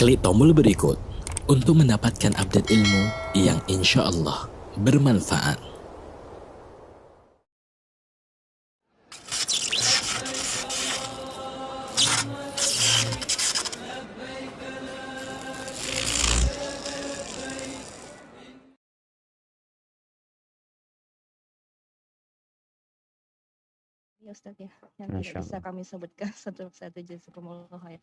Klik tombol berikut untuk mendapatkan update ilmu yang insya Allah bermanfaat. Ya Ustaz ya, yang tidak bisa kami sebutkan satu persatu jazakumullah khair.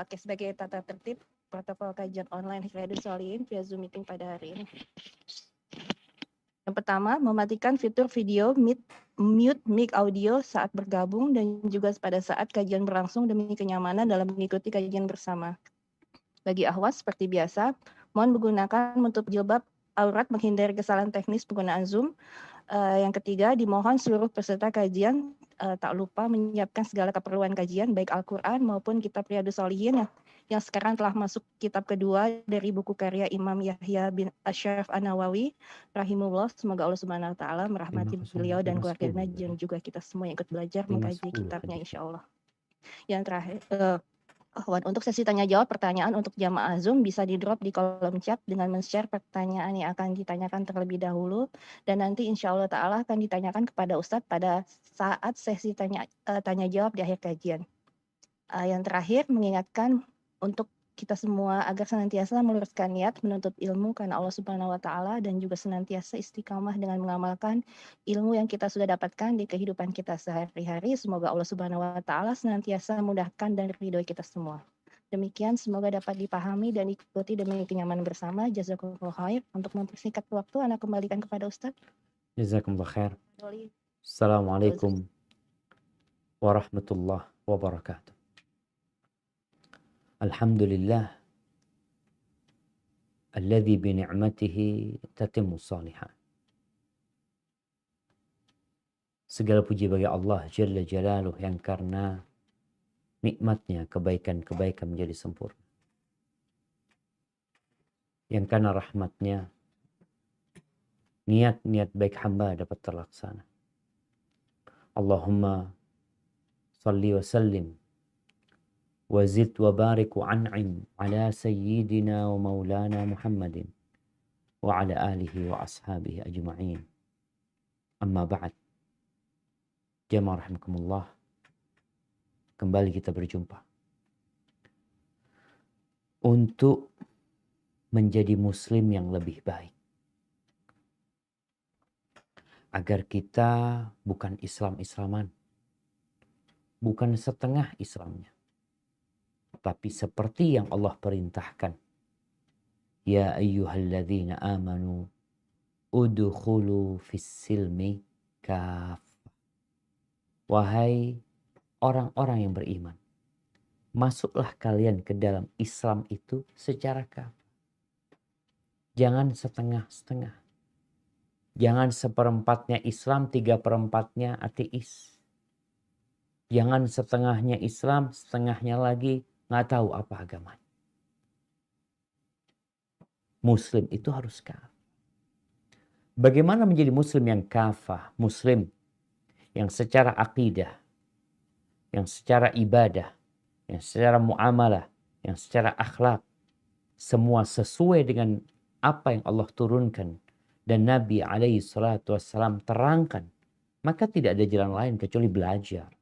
Oke, sebagai tata tertib protokol kajian online Riyadhus Shalihin via Zoom meeting pada hari ini. Yang pertama, mematikan fitur video mute mic audio saat bergabung dan juga pada saat kajian berlangsung demi kenyamanan dalam mengikuti kajian bersama. Bagi akhwat seperti biasa, mohon menggunakan menutup jilbab aurat menghindari kesalahan teknis penggunaan Zoom. Yang ketiga, dimohon seluruh peserta kajian tak lupa menyiapkan segala keperluan kajian baik Al-Quran maupun kitab Riyadhus Shalihin yang sekarang telah masuk kitab kedua dari buku karya Imam Yahya bin Ashraf An-Nawawi rahimahullah. Semoga Allah Subhanahu wa taala merahmati beliau dan keluarganya dan juga kita semua yang ikut belajar mengkaji kitabnya insyaallah. Yang terakhir, untuk sesi tanya jawab pertanyaan untuk jamaah Zoom bisa di-drop di kolom chat dengan men-share pertanyaan yang akan ditanyakan terlebih dahulu dan nanti insya Allah Ta'ala akan ditanyakan kepada Ustadz pada saat sesi tanya jawab di akhir kajian. Yang terakhir mengingatkan untuk kita semua agar senantiasa meluruskan niat menuntut ilmu karena Allah Subhanahu wa taala dan juga senantiasa istiqamah dengan mengamalkan ilmu yang kita sudah dapatkan di kehidupan kita sehari-hari. Semoga Allah Subhanahu wa taala senantiasa memudahkan dan ridhoi kita semua. Demikian semoga dapat dipahami dan ikuti demi kenyamanan bersama. Jazakumullah khair. Untuk mempersingkat waktu, Anda kembalikan kepada Ustaz. Jazakumullah khair. Assalamualaikum warahmatullahi wabarakatuh. Alhamdulillah alladzi bi ni'matihi tatimmu shalihat. Segala puji bagi Allah Jalla Jalaluh yang karena nikmatnya kebaikan-kebaikan menjadi sempurna. Yang karena rahmatnya niat-niat baik hamba dapat terlaksana. Allahumma salli wa sallim وزد وبارك وأنعم على سيدنا ومولانا محمد وعلى آله وأصحابه أجمعين أما بعد. Jamaah rahimakumullah, kembali kita berjumpa untuk menjadi muslim yang lebih baik, agar kita bukan Islam-Islaman, bukan setengah Islamnya, tapi seperti yang Allah perintahkan. Ya ayyuhalladzina amanu udkhulu fis-silmi kaf. Wahai orang-orang yang beriman, masuklah kalian ke dalam Islam itu secara kaf. Jangan setengah-setengah. Jangan seperempatnya Islam, 3/4-nya ateis. Jangan setengahnya Islam, setengahnya lagi nggak tahu apa agamanya. Muslim itu harus kafah. Bagaimana menjadi muslim yang kafah? Muslim yang secara akidah, yang secara ibadah, yang secara muamalah, yang secara akhlak, semua sesuai dengan apa yang Allah turunkan dan Nabi alaihi salatu wassalam terangkan. Maka tidak ada jalan lain kecuali belajar.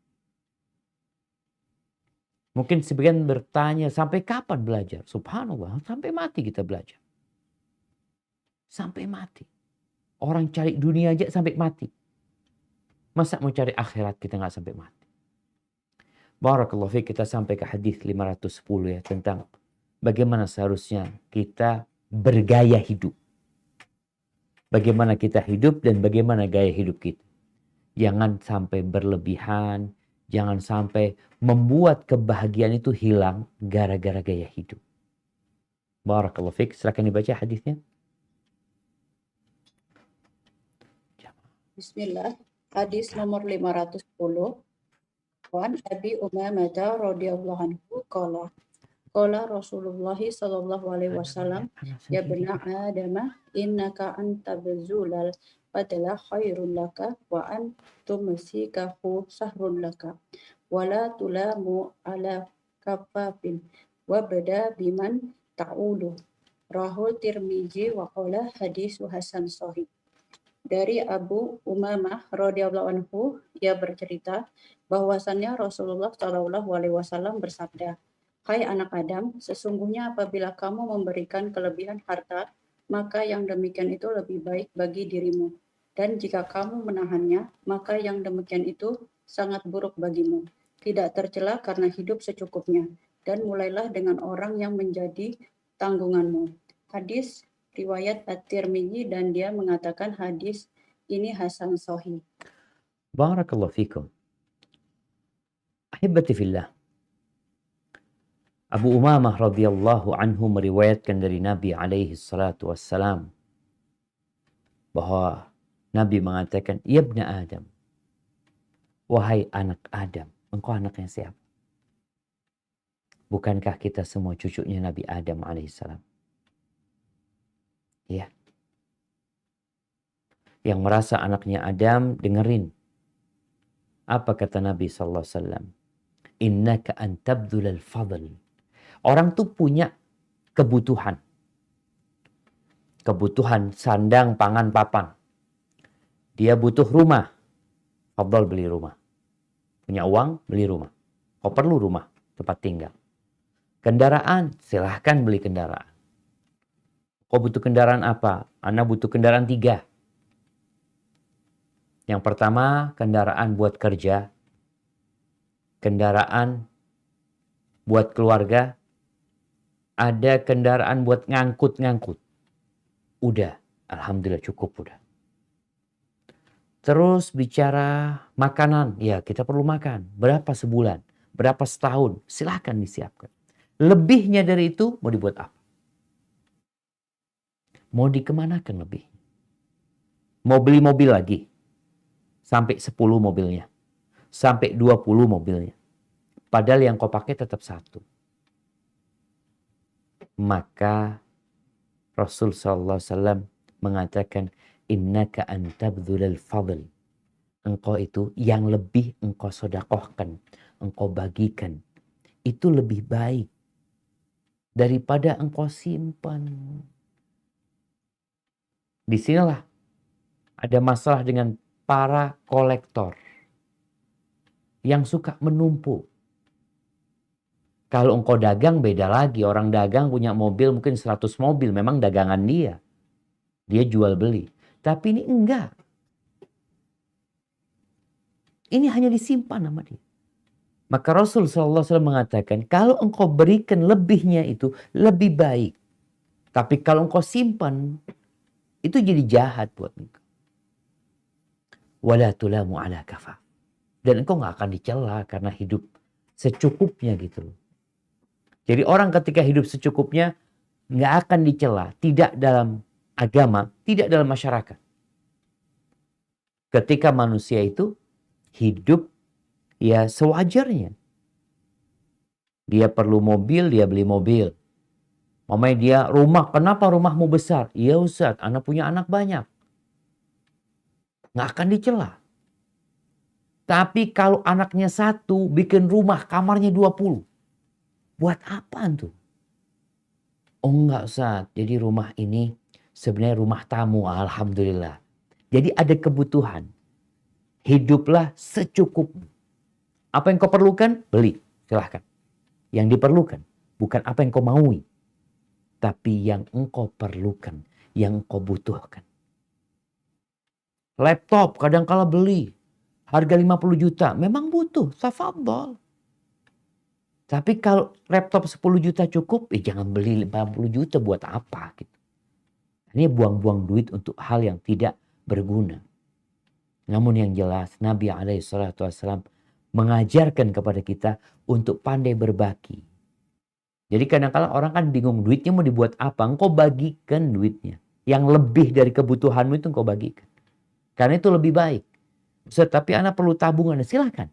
Mungkin sebagian bertanya, sampai kapan belajar? Subhanallah, sampai mati kita belajar. Sampai mati. Orang cari dunia aja sampai mati. Masa mau cari akhirat kita nggak sampai mati? Barakallahu fiik, kita sampai ke hadis 510 ya, tentang bagaimana seharusnya kita bergaya hidup. Bagaimana kita hidup dan bagaimana gaya hidup kita. Jangan sampai berlebihan, jangan sampai membuat kebahagiaan itu hilang gara-gara gaya hidup. Barakallahu fiik, silakan dibaca hadisnya. Bismillah, hadis nomor 510. Wan Abi Umamah radhiyallahu anhu qala Rasulullah sallallahu alaihi wasallam, ya bena Adam, innaka anta bazulal fadla khairul laka wa an tumsikahu sahrul laka wala tulamu ala kafafin bada biman ta'ulu. Rahul Tirmizi wa qala hadisu hasan sahih. Dari Abu Umamah radhiyallahu anhu, ia bercerita bahwasannya Rasulullah Shallallahu alaihi wasallam bersabda, "Hai anak Adam, sesungguhnya apabila kamu memberikan kelebihan harta, maka yang demikian itu lebih baik bagi dirimu. Dan jika kamu menahannya, maka yang demikian itu sangat buruk bagimu. Tidak tercela karena hidup secukupnya, dan mulailah dengan orang yang menjadi tanggunganmu." Hadis riwayat At-Tirmizi dan dia mengatakan hadis ini hasan sahih. Barakallahu fikum. Ahibati fillah. Abu Umamah radhiyallahu anhu meriwayatkan dari Nabi alaihi salatu wassalam bahwa Nabi mengatakan, "Ya ibna Adam, wahai anak Adam." Engkau anaknya siapa? Bukankah kita semua cucunya Nabi Adam alaihissalam? Ya. Yang merasa anaknya Adam, dengerin. Apa kata Nabi sallallahu alaihi wasallam? Innaka an tabdhulal fadl. Orang tuh punya kebutuhan. Kebutuhan sandang, pangan, papan. Dia butuh rumah. Fadl beli rumah. Punya uang, beli rumah. Kau perlu rumah, tempat tinggal. Kendaraan, silahkan beli kendaraan. Kau butuh kendaraan apa? Anda butuh kendaraan 3. Yang pertama, kendaraan buat kerja. Kendaraan buat keluarga. Ada kendaraan buat ngangkut-ngangkut. Udah, alhamdulillah cukup udah. Terus bicara makanan. Ya, kita perlu makan. Berapa sebulan? Berapa setahun? Silahkan disiapkan. Lebihnya dari itu mau dibuat apa? Mau dikemanakan lebih? Mau beli mobil lagi? Sampai 10 mobilnya. Sampai 20 mobilnya. Padahal yang kau pakai tetap 1. Maka Rasul SAW mengatakan, innaka antabdhulal fadl. Engkau itu yang lebih engkau sedekahkan, engkau bagikan. Itu lebih baik daripada engkau simpan. Disinilah ada masalah dengan para kolektor yang suka menumpuk. Kalau engkau dagang beda lagi. Orang dagang punya mobil mungkin 100 mobil. Memang dagangan dia. Dia jual beli. Tapi ini enggak. Ini hanya disimpan sama dia. Maka Rasul SAW mengatakan, kalau engkau berikan lebihnya itu lebih baik. Tapi kalau engkau simpan, itu jadi jahat buat engkau. Wala tulamu ala kafaf. Dan engkau gak akan dicela karena hidup secukupnya gitu loh. Jadi orang ketika hidup secukupnya gak akan dicela. Tidak dalam agama, tidak dalam masyarakat. Ketika manusia itu hidup ya sewajarnya. Dia perlu mobil, dia beli mobil. Mamanya dia rumah, kenapa rumahmu besar? Iya Ustaz, anak punya anak banyak. Nggak akan dicela. Tapi kalau anaknya 1 bikin rumah kamarnya 20. Buat apa tuh? Oh enggak Ustaz, jadi rumah ini sebenarnya rumah tamu, alhamdulillah. Jadi ada kebutuhan. Hiduplah secukupnya. Apa yang kau perlukan, beli. Silahkan. Yang diperlukan. Bukan apa yang kau maui. Tapi yang engkau perlukan. Yang engkau butuhkan. Laptop kadang-kala beli. Harga 50 juta. Memang butuh. Tafadhol. Tapi kalau laptop 10 juta cukup. Jangan beli 50 juta buat apa. Gitu. Ini buang-buang duit untuk hal yang tidak berguna. Namun yang jelas Nabi SAW mengajarkan kepada kita untuk pandai berbagi. Jadi kadang-kadang orang kan bingung duitnya mau dibuat apa. Engkau bagikan duitnya. Yang lebih dari kebutuhanmu itu engkau bagikan. Karena itu lebih baik. Ustaz, tapi anak perlu tabungan. Silakan.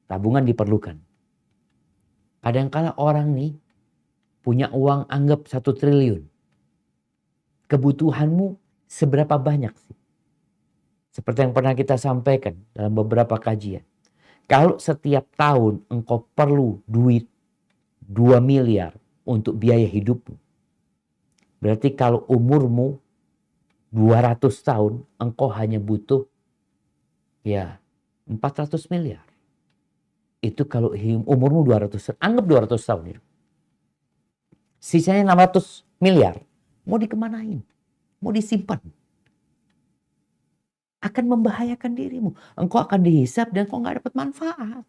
Tabungan diperlukan. Kadang-kadang orang nih punya uang anggap 1 triliun. Kebutuhanmu seberapa banyak sih? Seperti yang pernah kita sampaikan dalam beberapa kajian. Kalau setiap tahun engkau perlu duit 2 miliar. untuk biaya hidupmu. Berarti kalau umurmu 200 tahun, engkau hanya butuh ya 400 miliar. Itu kalau umurmu 200 tahun, anggap 200 tahun itu. Sisanya 600 miliar. Mau dikemanain? Mau disimpan? Akan membahayakan dirimu. Engkau akan dihisap dan engkau nggak dapat manfaat.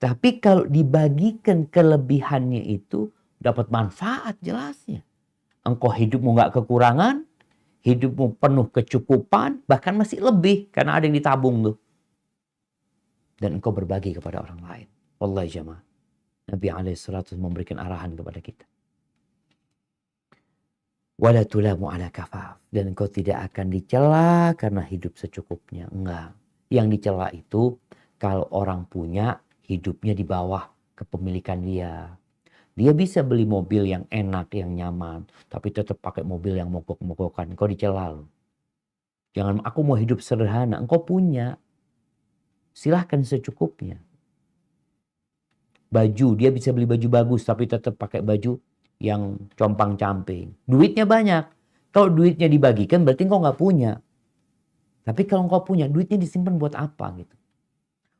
Tapi kalau dibagikan kelebihannya itu, dapat manfaat jelasnya. Engkau hidupmu nggak kekurangan, hidupmu penuh kecukupan, bahkan masih lebih karena ada yang ditabung tuh. Dan engkau berbagi kepada orang lain. Wallahi jamaah. Nabi alaihissalatu memberikan arahan kepada kita. Wala tulamu ala kafaf. Dan engkau tidak akan dicela karena hidup secukupnya. Enggak. Yang dicela itu kalau orang punya hidupnya di bawah kepemilikan dia. Dia bisa beli mobil yang enak, yang nyaman. Tapi tetap pakai mobil yang mogok-mogokan. Engkau dicela loh. Jangan, aku mau hidup sederhana. Engkau punya. Silahkan secukupnya. Baju, dia bisa beli baju bagus tapi tetap pakai baju yang compang-camping. Duitnya banyak. Kalau duitnya dibagikan berarti engkau nggak punya. Tapi kalau engkau punya, duitnya disimpan buat apa gitu.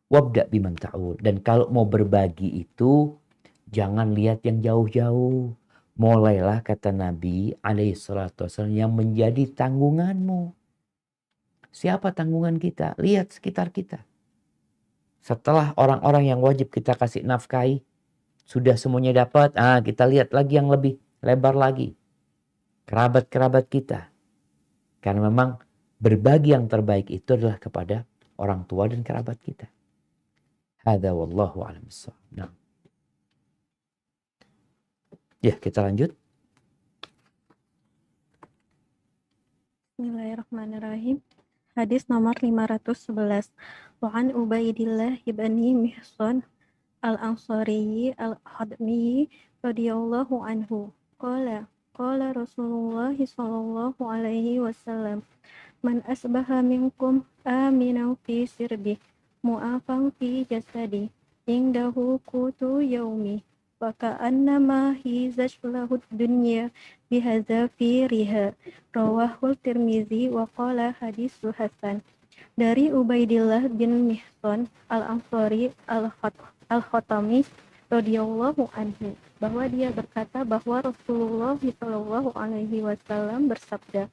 Wabda biman ta'ul. Dan kalau mau berbagi itu, jangan lihat yang jauh-jauh. Mulailah kata Nabi alaihissalam yang menjadi tanggunganmu. Siapa tanggungan kita? Lihat sekitar kita. Setelah orang-orang yang wajib kita kasih nafkahi, sudah semuanya dapat, kita lihat lagi yang lebih lebar lagi. Kerabat-kerabat kita. Karena memang berbagi yang terbaik itu adalah kepada orang tua dan kerabat kita. Hadza wallahu a'lam bissawab. Nah. Ya, kita lanjut. Bismillahirrahmanirrahim. Hadis nomor 511. Wa an Ubaidillah ibni Mihsan al-Ansari al-Hadmi radhiyallahu anhu. Qala Rasulullah sallallahu alaihi wasallam, man asbaha minkum aminan fi sirbi mu'afan fi jasadi indahu qutu yaumi wa ka'annama hizat lahu dunya bihadzafiriha. Rawahul Tirmizi wa qala hadisu hasan. Dari Ubaidillah bin Mihsan al-Ansari al-Khatami radhiyallahu anhu, bahwa dia berkata bahwa Rasulullah sallallahu alaihi wasallam bersabda,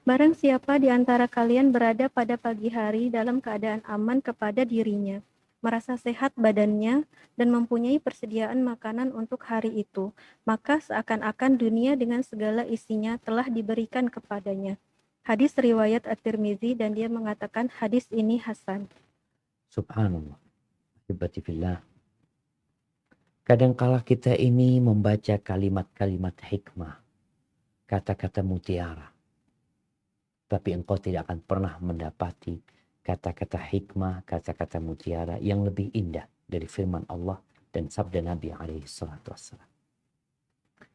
barang siapa di antara kalian berada pada pagi hari dalam keadaan aman kepada dirinya, merasa sehat badannya dan mempunyai persediaan makanan untuk hari itu, maka seakan-akan dunia dengan segala isinya telah diberikan kepadanya. Hadis riwayat At-Tirmizi dan dia mengatakan hadis ini hasan. Subhanallah. Hibati fillah. Kadangkala kita ini membaca kalimat-kalimat hikmah, kata-kata mutiara. Tapi engkau tidak akan pernah mendapati kata-kata hikmah, kata-kata mutiara yang lebih indah dari firman Allah dan sabda Nabi alaihissalatu wassalam.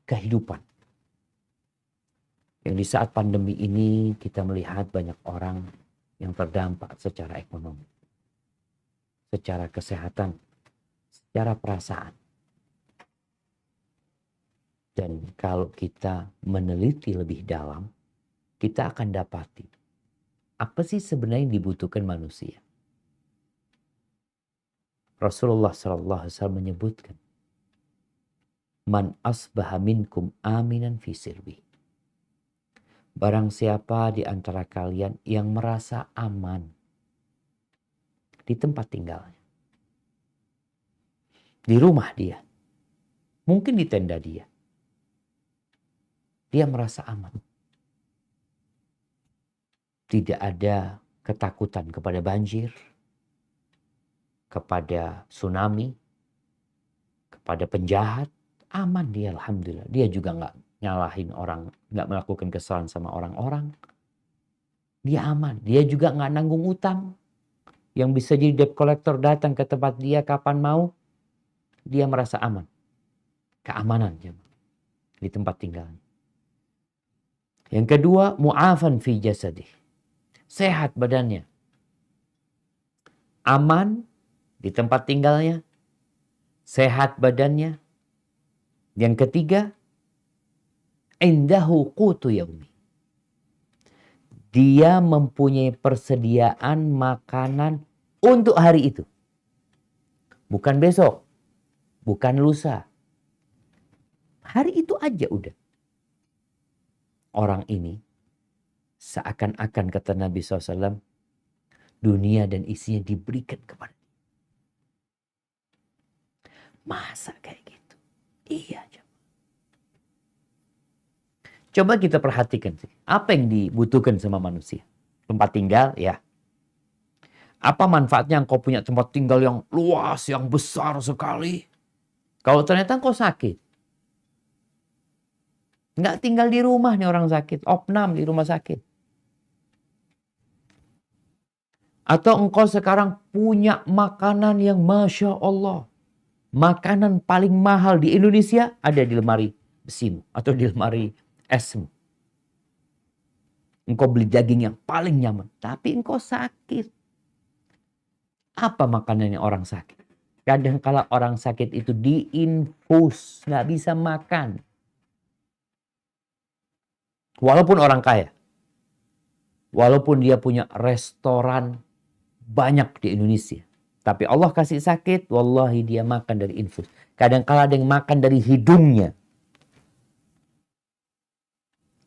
Kehidupan. Yang di saat pandemi ini kita melihat banyak orang yang terdampak secara ekonomi, secara kesehatan, secara perasaan. Dan kalau kita meneliti lebih dalam, kita akan dapati apa sih sebenarnya yang dibutuhkan manusia. Rasulullah SAW menyebutkan, man asbaha minkum aminan fi sirbi. Barang siapa di antara kalian yang merasa aman di tempat tinggalnya, di rumah dia, mungkin di tenda dia merasa aman. Tidak ada ketakutan kepada banjir, kepada tsunami, kepada penjahat. Aman dia, alhamdulillah. Dia juga nggak nyalahin orang, nggak melakukan kesalahan sama orang-orang. Dia aman. Dia juga nggak nanggung utang. Yang bisa jadi debt collector datang ke tempat dia kapan mau. Dia merasa aman. Keamanan di tempat tinggalnya. Yang kedua, mu'afan fi jasadih. Sehat badannya. Aman di tempat tinggalnya. Sehat badannya. Yang ketiga, indahu qutu yaumi. Dia mempunyai persediaan makanan untuk hari itu. Bukan besok, bukan lusa. Hari itu aja udah. Orang ini seakan-akan kata Nabi SAW, dunia dan isinya diberikan kepada dia. Masa kayak gitu? Iya. Coba kita perhatikan sih, apa yang dibutuhkan sama manusia? Tempat tinggal, ya. Apa manfaatnya engkau punya tempat tinggal yang luas, yang besar sekali? Kalau ternyata engkau sakit. Nggak tinggal di rumah nih orang sakit, opnam di rumah sakit. Atau engkau sekarang punya makanan yang Masya Allah. Makanan paling mahal di Indonesia ada di lemari besimu atau di lemari esmu. Engkau beli daging yang paling nyaman, tapi engkau sakit. Apa makanannya orang sakit? Kadang kala orang sakit itu diinfus, nggak bisa makan. Walaupun orang kaya. Walaupun dia punya restoran banyak di Indonesia. Tapi Allah kasih sakit, wallahi dia makan dari infus. Kadang kala ada yang makan dari hidungnya.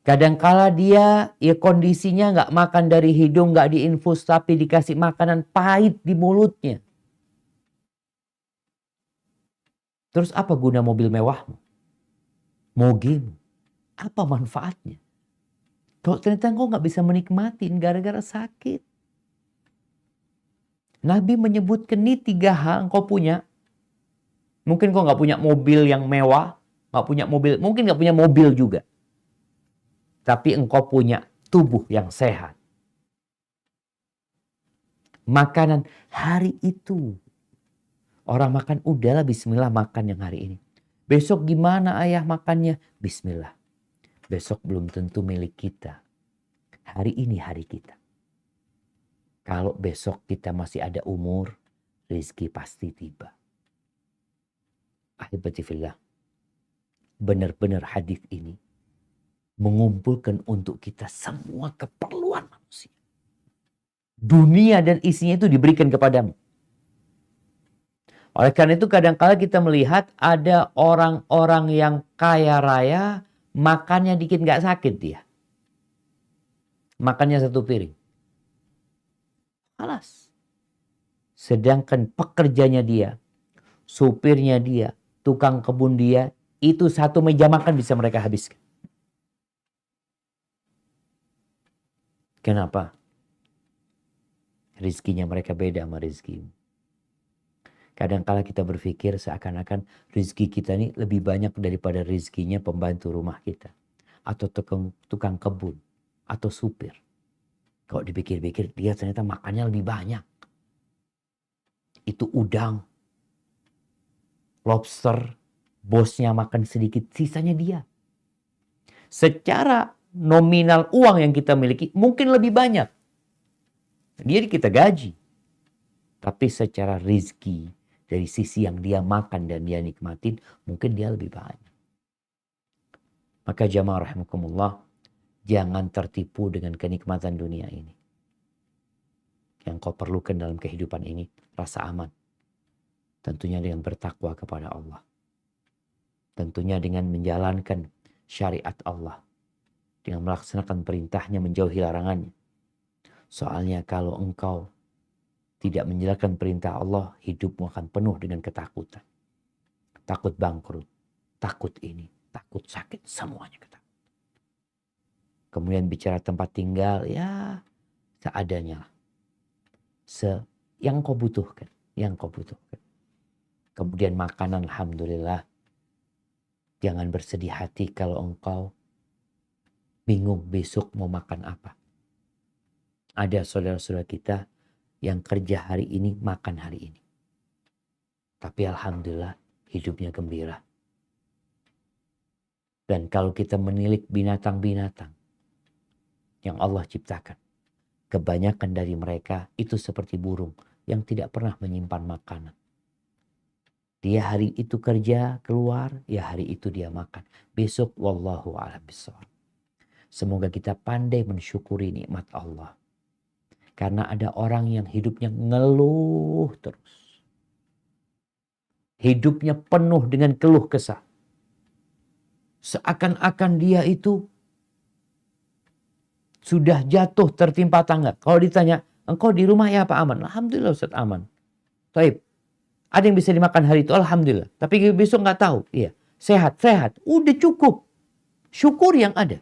Kadangkala dia ya kondisinya nggak makan dari hidung, nggak diinfus, tapi dikasih makanan pahit di mulutnya. Terus apa guna mobil mewahmu? Mogimu? Apa manfaatnya? Kalau ternyata engkau nggak bisa menikmatin gara-gara sakit. Nabi menyebutkan ini 3 hal engkau punya. Mungkin kau nggak punya mobil yang mewah, nggak punya mobil, mungkin nggak punya mobil juga. Tapi engkau punya tubuh yang sehat. Makanan hari itu. Orang makan, udahlah bismillah makan yang hari ini. Besok gimana ayah makannya? Bismillah. Besok belum tentu milik kita. Hari ini hari kita. Kalau besok kita masih ada umur, rezeki pasti tiba. Ahibati fillah. Benar-benar hadis ini mengumpulkan untuk kita semua keperluan manusia. Dunia dan isinya itu diberikan kepadamu. Oleh karena itu kadang-kala kita melihat ada orang-orang yang kaya raya, makannya dikit nggak sakit dia. Makannya 1 piring. Alas. Sedangkan pekerjanya dia, supirnya dia, tukang kebun dia, itu 1 meja makan bisa mereka habiskan. Kenapa? Rizkinya mereka beda sama rizkimu. Kadang-kala kita berpikir seakan-akan rizki kita ini lebih banyak daripada rizkinya pembantu rumah kita. Atau tukang kebun. Atau supir. Kalau dipikir-pikir dia ternyata makannya lebih banyak. Itu udang. Lobster. Bosnya makan sedikit, sisanya dia. Secara nominal uang yang kita miliki mungkin lebih banyak. Dia kita gaji. Tapi secara rizki dari sisi yang dia makan dan dia nikmatin mungkin dia lebih banyak. Maka jamaah rahimakumullah, jangan tertipu dengan kenikmatan dunia ini. Yang kau perlukan dalam kehidupan ini rasa aman. Tentunya dengan bertakwa kepada Allah. Tentunya dengan menjalankan syariat Allah. Dengan melaksanakan perintahnya, menjauhi larangannya. Soalnya kalau engkau tidak menjalankan perintah Allah, hidupmu akan penuh dengan ketakutan. Takut bangkrut, takut ini, takut sakit, semuanya ketakutan. Kemudian bicara tempat tinggal, ya seadanya lah. Yang kau butuhkan, yang kau butuhkan. Kemudian makanan, alhamdulillah. Jangan bersedih hati kalau engkau bingung besok mau makan apa. Ada saudara-saudara kita yang kerja hari ini, makan hari ini. Tapi alhamdulillah hidupnya gembira. Dan kalau kita menilik binatang-binatang yang Allah ciptakan, kebanyakan dari mereka itu seperti burung yang tidak pernah menyimpan makanan. Dia hari itu kerja, keluar, ya hari itu dia makan. Besok wallahu a'lam bishawab. Semoga kita pandai mensyukuri nikmat Allah. Karena ada orang yang hidupnya ngeluh terus. Hidupnya penuh dengan keluh kesah. Seakan-akan dia itu sudah jatuh tertimpa tangga. Kalau ditanya, engkau di rumah ya apa aman? Alhamdulillah Ustaz aman. Taib. Ada yang bisa dimakan hari itu, alhamdulillah. Tapi besok nggak tahu. Iya, sehat. Udah cukup. Syukur yang ada.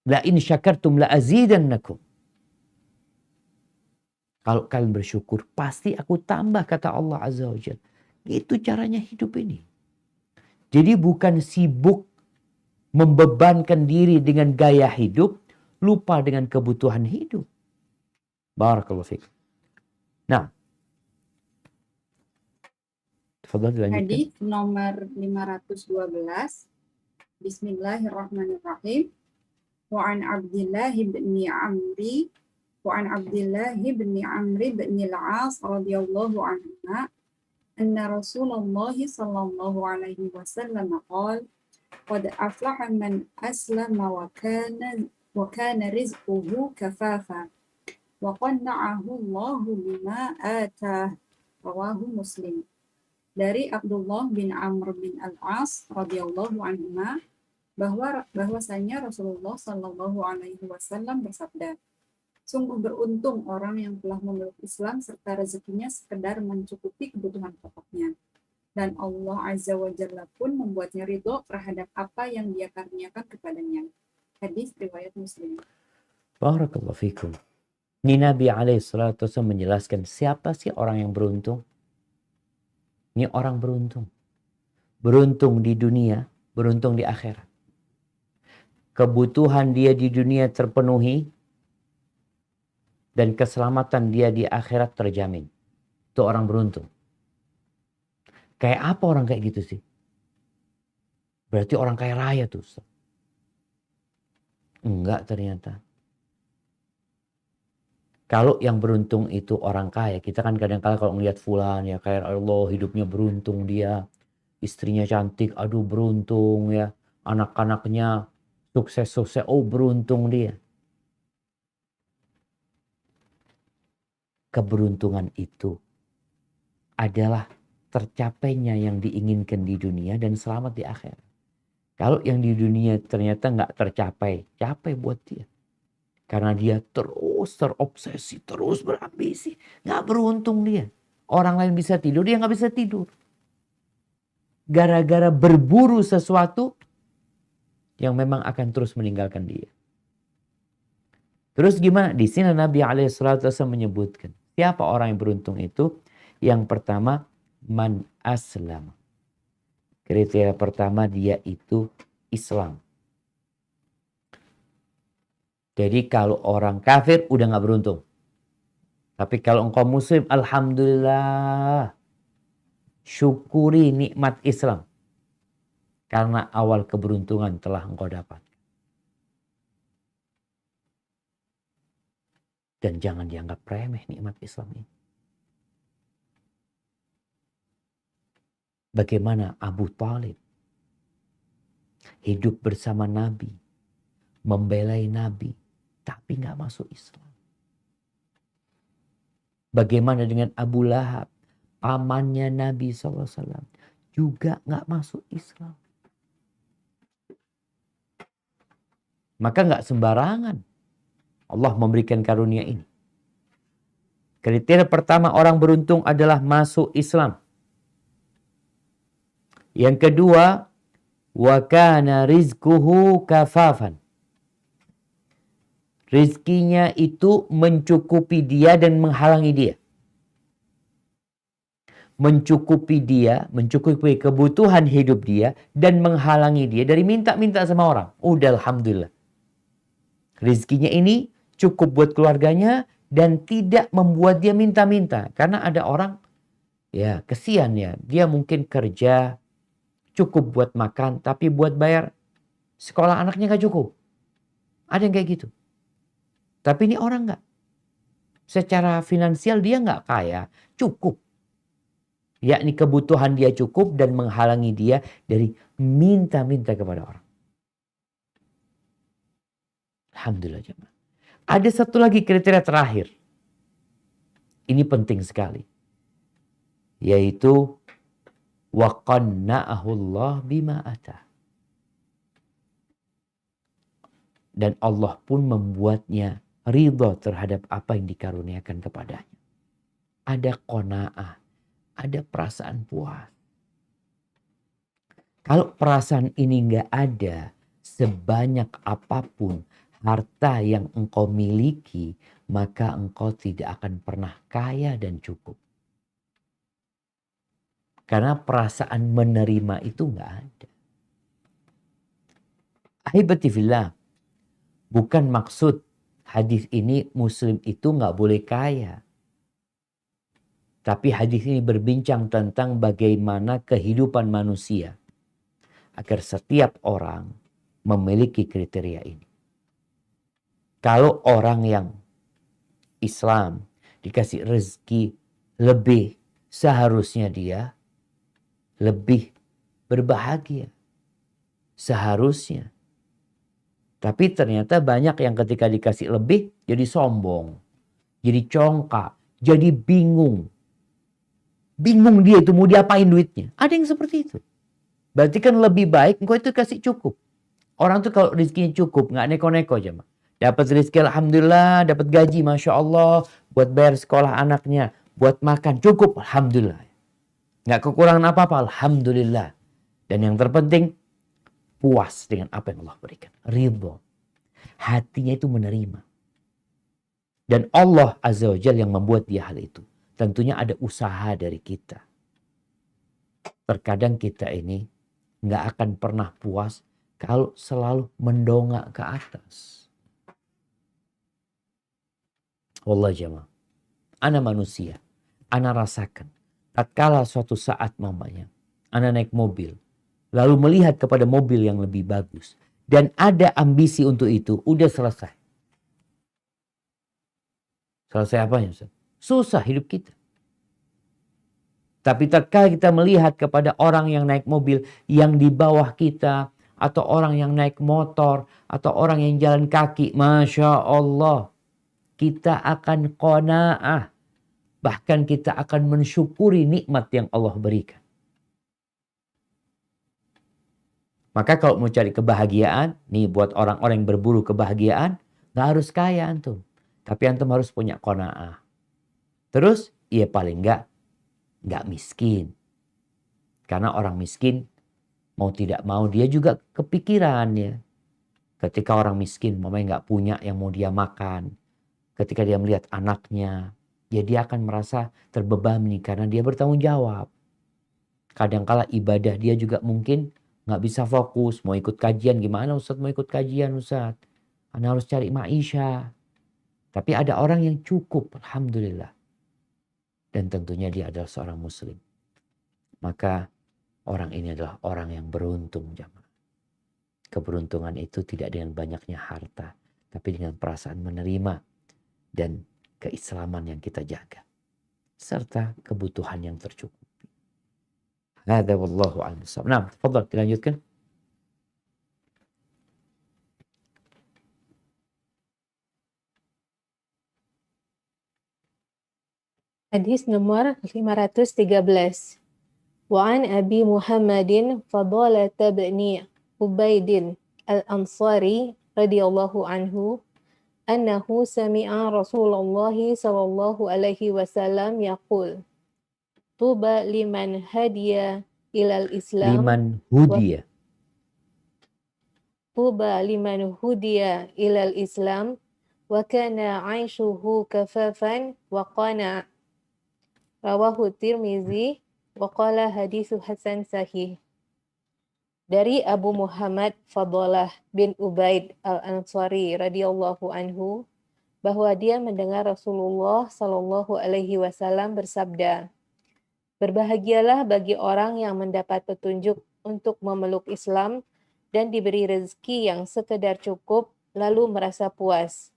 La in syakartum la azidannakum. Kalau kalian bersyukur, pasti aku tambah, kata Allah Azza wa Jalla. Itu caranya hidup ini. Jadi bukan sibuk membebankan diri dengan gaya hidup, lupa dengan kebutuhan hidup. Barakallahu fiik. Nah, tafadhal dilanjutkan. Hadis nomor 512. Bismillahirrahmanirrahim. Wa an Abdullah bin Amri وعن عبد الله بن عمرو بن العاص رضي الله عنهما أن رسول الله صلى الله عليه وسلم قال قد أفلح من أسلم وكان رزقه كفافا وقنعه الله بما آتاه رواه مسلم. Dari Abdullah bin Amr bin Al-As radhiyallahu anhuma bahwasanya Rasulullah sallallahu alaihi wasallam bersabda, sungguh beruntung orang yang telah memeluk Islam serta rezekinya sekedar mencukupi kebutuhan pokoknya. Dan Allah Azza wa Jalla pun membuatnya ridho terhadap apa yang dia karuniakan kepadanya. Hadis riwayat Muslim. Barakallahu fikum. Ini Nabi alaihissalatu wassalam menjelaskan siapa sih orang yang beruntung. Ini orang beruntung. Beruntung di dunia, beruntung di akhirat. Kebutuhan dia di dunia terpenuhi, dan keselamatan dia di akhirat terjamin. Itu orang beruntung. Kayak apa orang kayak gitu sih? Berarti orang kaya raya tuh. Enggak ternyata. Kalau yang beruntung itu orang kaya, kita kan kadang-kadang kalau ngelihat fulan ya kayak Allah hidupnya beruntung dia. Istrinya cantik, aduh beruntung ya. Anak-anaknya sukses-sukses, oh beruntung dia. Keberuntungan itu adalah tercapainya yang diinginkan di dunia dan selamat di akhirat. Kalau yang di dunia ternyata nggak tercapai, capek buat dia. Karena dia terus terobsesi, terus berambisi. Nggak beruntung dia. Orang lain bisa tidur, dia nggak bisa tidur. Gara-gara berburu sesuatu yang memang akan terus meninggalkan dia. Terus gimana? Di sini Nabi alaihissalatu wasallam menyebutkan. Siapa orang yang beruntung itu? Yang pertama, man aslam. Kriteria pertama dia itu Islam. Jadi kalau orang kafir udah gak beruntung. Tapi kalau engkau muslim, alhamdulillah. Syukuri nikmat Islam. Karena awal keberuntungan telah engkau dapat. Dan jangan dianggap remeh nikmat Islam ini. Bagaimana Abu Thalib hidup bersama Nabi, membelai Nabi, tapi nggak masuk Islam. Bagaimana dengan Abu Lahab, pamannya Nabi SAW, juga nggak masuk Islam. Maka nggak sembarangan Allah memberikan karunia ini. Kriteria pertama orang beruntung adalah masuk Islam. Yang kedua, wa kana rizquhu kafafan. Rizkinya itu mencukupi dia dan menghalangi dia. Mencukupi dia, mencukupi kebutuhan hidup dia dan menghalangi dia dari minta-minta sama orang. Udah alhamdulillah. Rizkinya ini cukup buat keluarganya dan tidak membuat dia minta-minta. Karena ada orang, ya kesian ya, dia mungkin kerja cukup buat makan, tapi buat bayar sekolah anaknya gak cukup. Ada yang kayak gitu. Tapi ini orang gak. Secara finansial dia gak kaya, cukup. Yakni kebutuhan dia cukup dan menghalangi dia dari minta-minta kepada orang. Alhamdulillah jemaah. Ada satu lagi kriteria terakhir. Ini penting sekali. Yaitu wa qanna'ahu Allah bima ata. Dan Allah pun membuatnya ridha terhadap apa yang dikaruniakan kepadanya. Ada qanaah, ada perasaan puas. Kalau perasaan ini nggak ada, sebanyak apapun harta yang engkau miliki, maka engkau tidak akan pernah kaya dan cukup. Karena perasaan menerima itu nggak ada. Ahibati fillah, bukan maksud hadis ini muslim itu nggak boleh kaya. Tapi hadis ini berbincang tentang bagaimana kehidupan manusia agar setiap orang memiliki kriteria ini. Kalau orang yang Islam dikasih rezeki lebih, seharusnya dia lebih berbahagia. Seharusnya. Tapi ternyata banyak yang ketika dikasih lebih jadi sombong, jadi congkak, jadi bingung. Bingung dia itu mau diapain duitnya. Ada yang seperti itu. Berarti kan lebih baik engkau itu kasih cukup. Orang tuh kalau rezekinya cukup, nggak neko-neko aja. Dapat rezeki alhamdulillah, dapat gaji masya Allah, buat bayar sekolah anaknya, buat makan cukup alhamdulillah. Nggak kekurangan apa-apa alhamdulillah. Dan yang terpenting puas dengan apa yang Allah berikan. Ridho. Hatinya itu menerima. Dan Allah Azza wa Jalla yang membuat dia hal itu. Tentunya ada usaha dari kita. Terkadang kita ini nggak akan pernah puas kalau selalu mendongak ke atas. Wallah jemaah. Ana manusia. Ana rasakan. Tatkala suatu saat mamanya. Ana naik mobil. Lalu melihat kepada mobil yang lebih bagus. Dan ada ambisi untuk itu. Udah selesai. Selesai apanya Ustaz? Susah hidup kita. Tapi tatkala kita melihat kepada orang yang naik mobil yang di bawah kita. Atau orang yang naik motor. Atau orang yang jalan kaki. Masya Allah. Kita akan qanaah. Bahkan kita akan mensyukuri nikmat yang Allah berikan. Maka kalau mau cari kebahagiaan. Nih buat orang-orang yang berburu kebahagiaan. Gak harus kaya antum. Tapi antum harus punya qanaah. Terus ya paling nggak miskin. Karena orang miskin mau tidak mau dia juga kepikiran ya. Ketika orang miskin mamanya nggak punya yang mau dia makan. Ketika dia melihat anaknya, ya dia akan merasa terbebani karena dia bertanggung jawab. Kadangkala ibadah dia juga mungkin nggak bisa fokus. Mau ikut kajian gimana Ustaz mau ikut kajian Ustaz? Anda harus cari maisha. Tapi ada orang yang cukup alhamdulillah. Dan tentunya dia adalah seorang muslim. Maka orang ini adalah orang yang beruntung jamaah. Keberuntungan itu tidak dengan banyaknya harta. Tapi dengan perasaan menerima. Dan keislaman yang kita jaga. Serta kebutuhan yang tercukupi. Hada wallahu a'lam. Nah, tafadhal dilanjutkan. Hadis nomor 513. Wa an Abi Muhammadin Fadalata bin Ubaidin al-Ansari radhiyallahu anhu annahu sami'a Rasulullah sallallahu alaihi wasallam yaqul tuba liman hadiya ilal Islam Liman hudiya. tuba liman hudiya ilal Islam wa kana 'aishuhu kafafan wa qana' rawahu Tirmizi wa qala haditsu hasan sahih. Dari Abu Muhammad Fadalah bin Ubaid al-Ansari radhiyallahu anhu bahwa dia mendengar Rasulullah sallallahu alaihi wasallam bersabda, berbahagialah bagi orang yang mendapat petunjuk untuk memeluk Islam dan diberi rezeki yang sekedar cukup lalu merasa puas.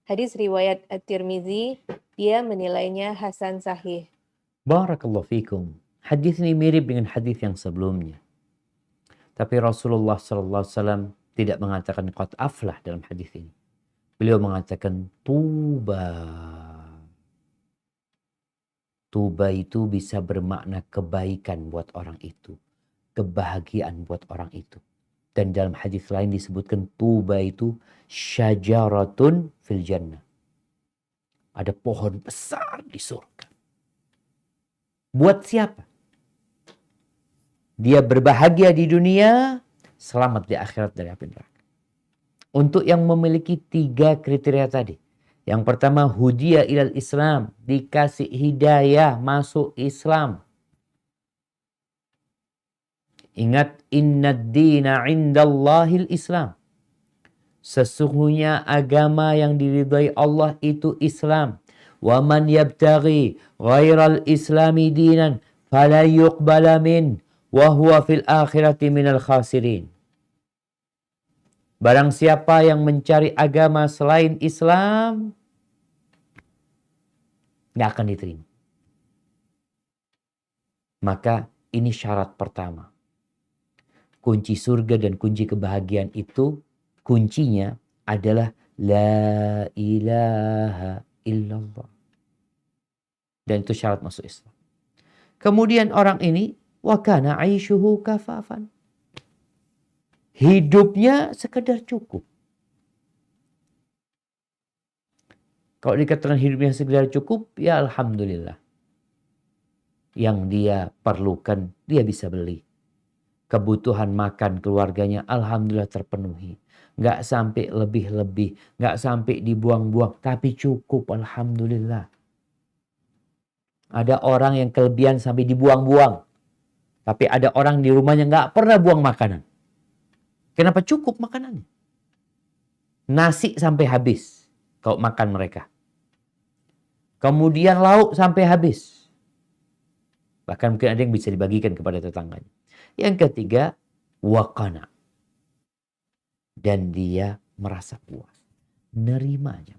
Hadis riwayat At-Tirmizi, dia menilainya hasan sahih. Barakallahu fikum. Hadis ini mirip dengan hadis yang sebelumnya. Tapi Rasulullah SAW tidak mengatakan qad aflah dalam hadis ini. Beliau mengatakan tuba. Tuba itu bisa bermakna kebaikan buat orang itu. Kebahagiaan buat orang itu. Dan dalam hadis lain disebutkan tuba itu syajaratun fil jannah. Ada pohon besar di surga. Buat siapa? Dia berbahagia di dunia, selamat di akhirat dari api neraka. Untuk yang memiliki 3 kriteria tadi. Yang pertama, hudiya ilal Islam. Dikasih hidayah masuk Islam. Ingat, innad dina indallahil Islam. Sesungguhnya agama yang diridhai Allah itu Islam. Wa man yabtaghi ghairal islami dinan fala yuqbala min wa huwa fil akhirati minal khasirin. Barang siapa yang mencari agama selain Islam, nggak akan diterima. Maka ini syarat pertama. Kunci surga dan kunci kebahagiaan itu, kuncinya adalah la ilaha illallah. Dan itu syarat masuk Islam. Kemudian orang ini, wa kana aishuhu kafafan. Hidupnya sekedar cukup. Kalau dikatakan hidupnya sekedar cukup, ya alhamdulillah. Yang dia perlukan, dia bisa beli. Kebutuhan makan keluarganya, alhamdulillah terpenuhi. Nggak sampai lebih-lebih, nggak sampai dibuang-buang, tapi cukup, alhamdulillah. Ada orang yang kelebihan sampai dibuang-buang. Tapi ada orang di rumahnya nggak pernah buang makanan. Kenapa? Cukup makanannya. Nasi sampai habis kalau makan mereka. Kemudian lauk sampai habis. Bahkan mungkin ada yang bisa dibagikan kepada tetangganya. Yang ketiga, waqana. Dan dia merasa puas. Menerimanya.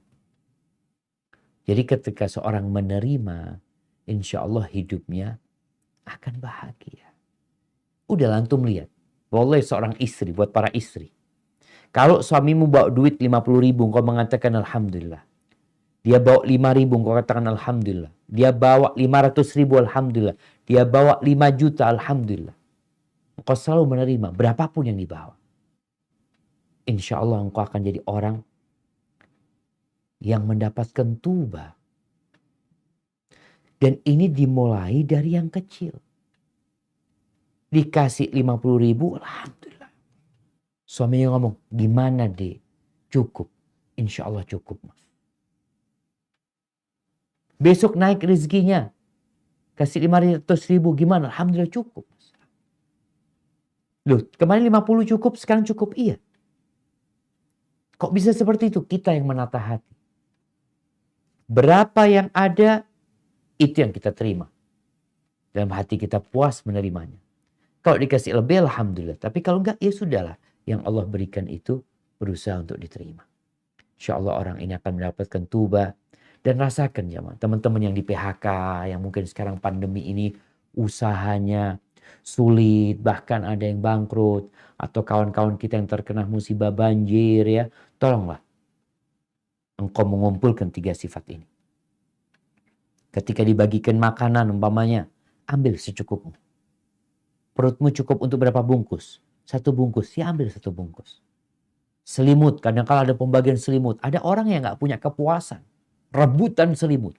Jadi ketika seorang menerima, insya Allah hidupnya akan bahagia. Udah lantum lihat. Boleh seorang istri, buat para istri. Kalau suamimu bawa duit 50.000, kau mengatakan alhamdulillah. Dia bawa 5.000, kau katakan alhamdulillah. Dia bawa 500.000, alhamdulillah. Dia bawa 5 juta, alhamdulillah. Engkau selalu menerima berapapun yang dibawa. Insya Allah engkau akan jadi orang yang mendapatkan tuba. Dan ini dimulai dari yang kecil. Dikasih 50.000, alhamdulillah. Suaminya ngomong, gimana deh? Cukup. Insya Allah cukup, mas. Besok naik rezekinya. Kasih 500.000, gimana? Alhamdulillah cukup. Loh, kemarin 50 cukup, sekarang cukup? Iya. Kok bisa seperti itu? Kita yang menata hati. Berapa yang ada, itu yang kita terima. Dalam hati kita puas menerimanya. Kalau dikasih lebih, alhamdulillah. Tapi kalau enggak, ya sudahlah. Yang Allah berikan itu berusaha untuk diterima. Insya Allah orang ini akan mendapatkan tuba. Dan rasakan jemaah, teman-teman yang di PHK, yang mungkin sekarang pandemi ini usahanya sulit, bahkan ada yang bangkrut. Atau kawan-kawan kita yang terkena musibah banjir ya. Tolonglah. Engkau mengumpulkan 3 sifat ini. Ketika dibagikan makanan umpamanya, ambil secukupmu. Perutmu cukup untuk berapa bungkus? 1 bungkus, ya ambil 1 bungkus. Selimut, kadang-kala ada pembagian selimut. Ada orang yang gak punya kepuasan. Rebutan selimut.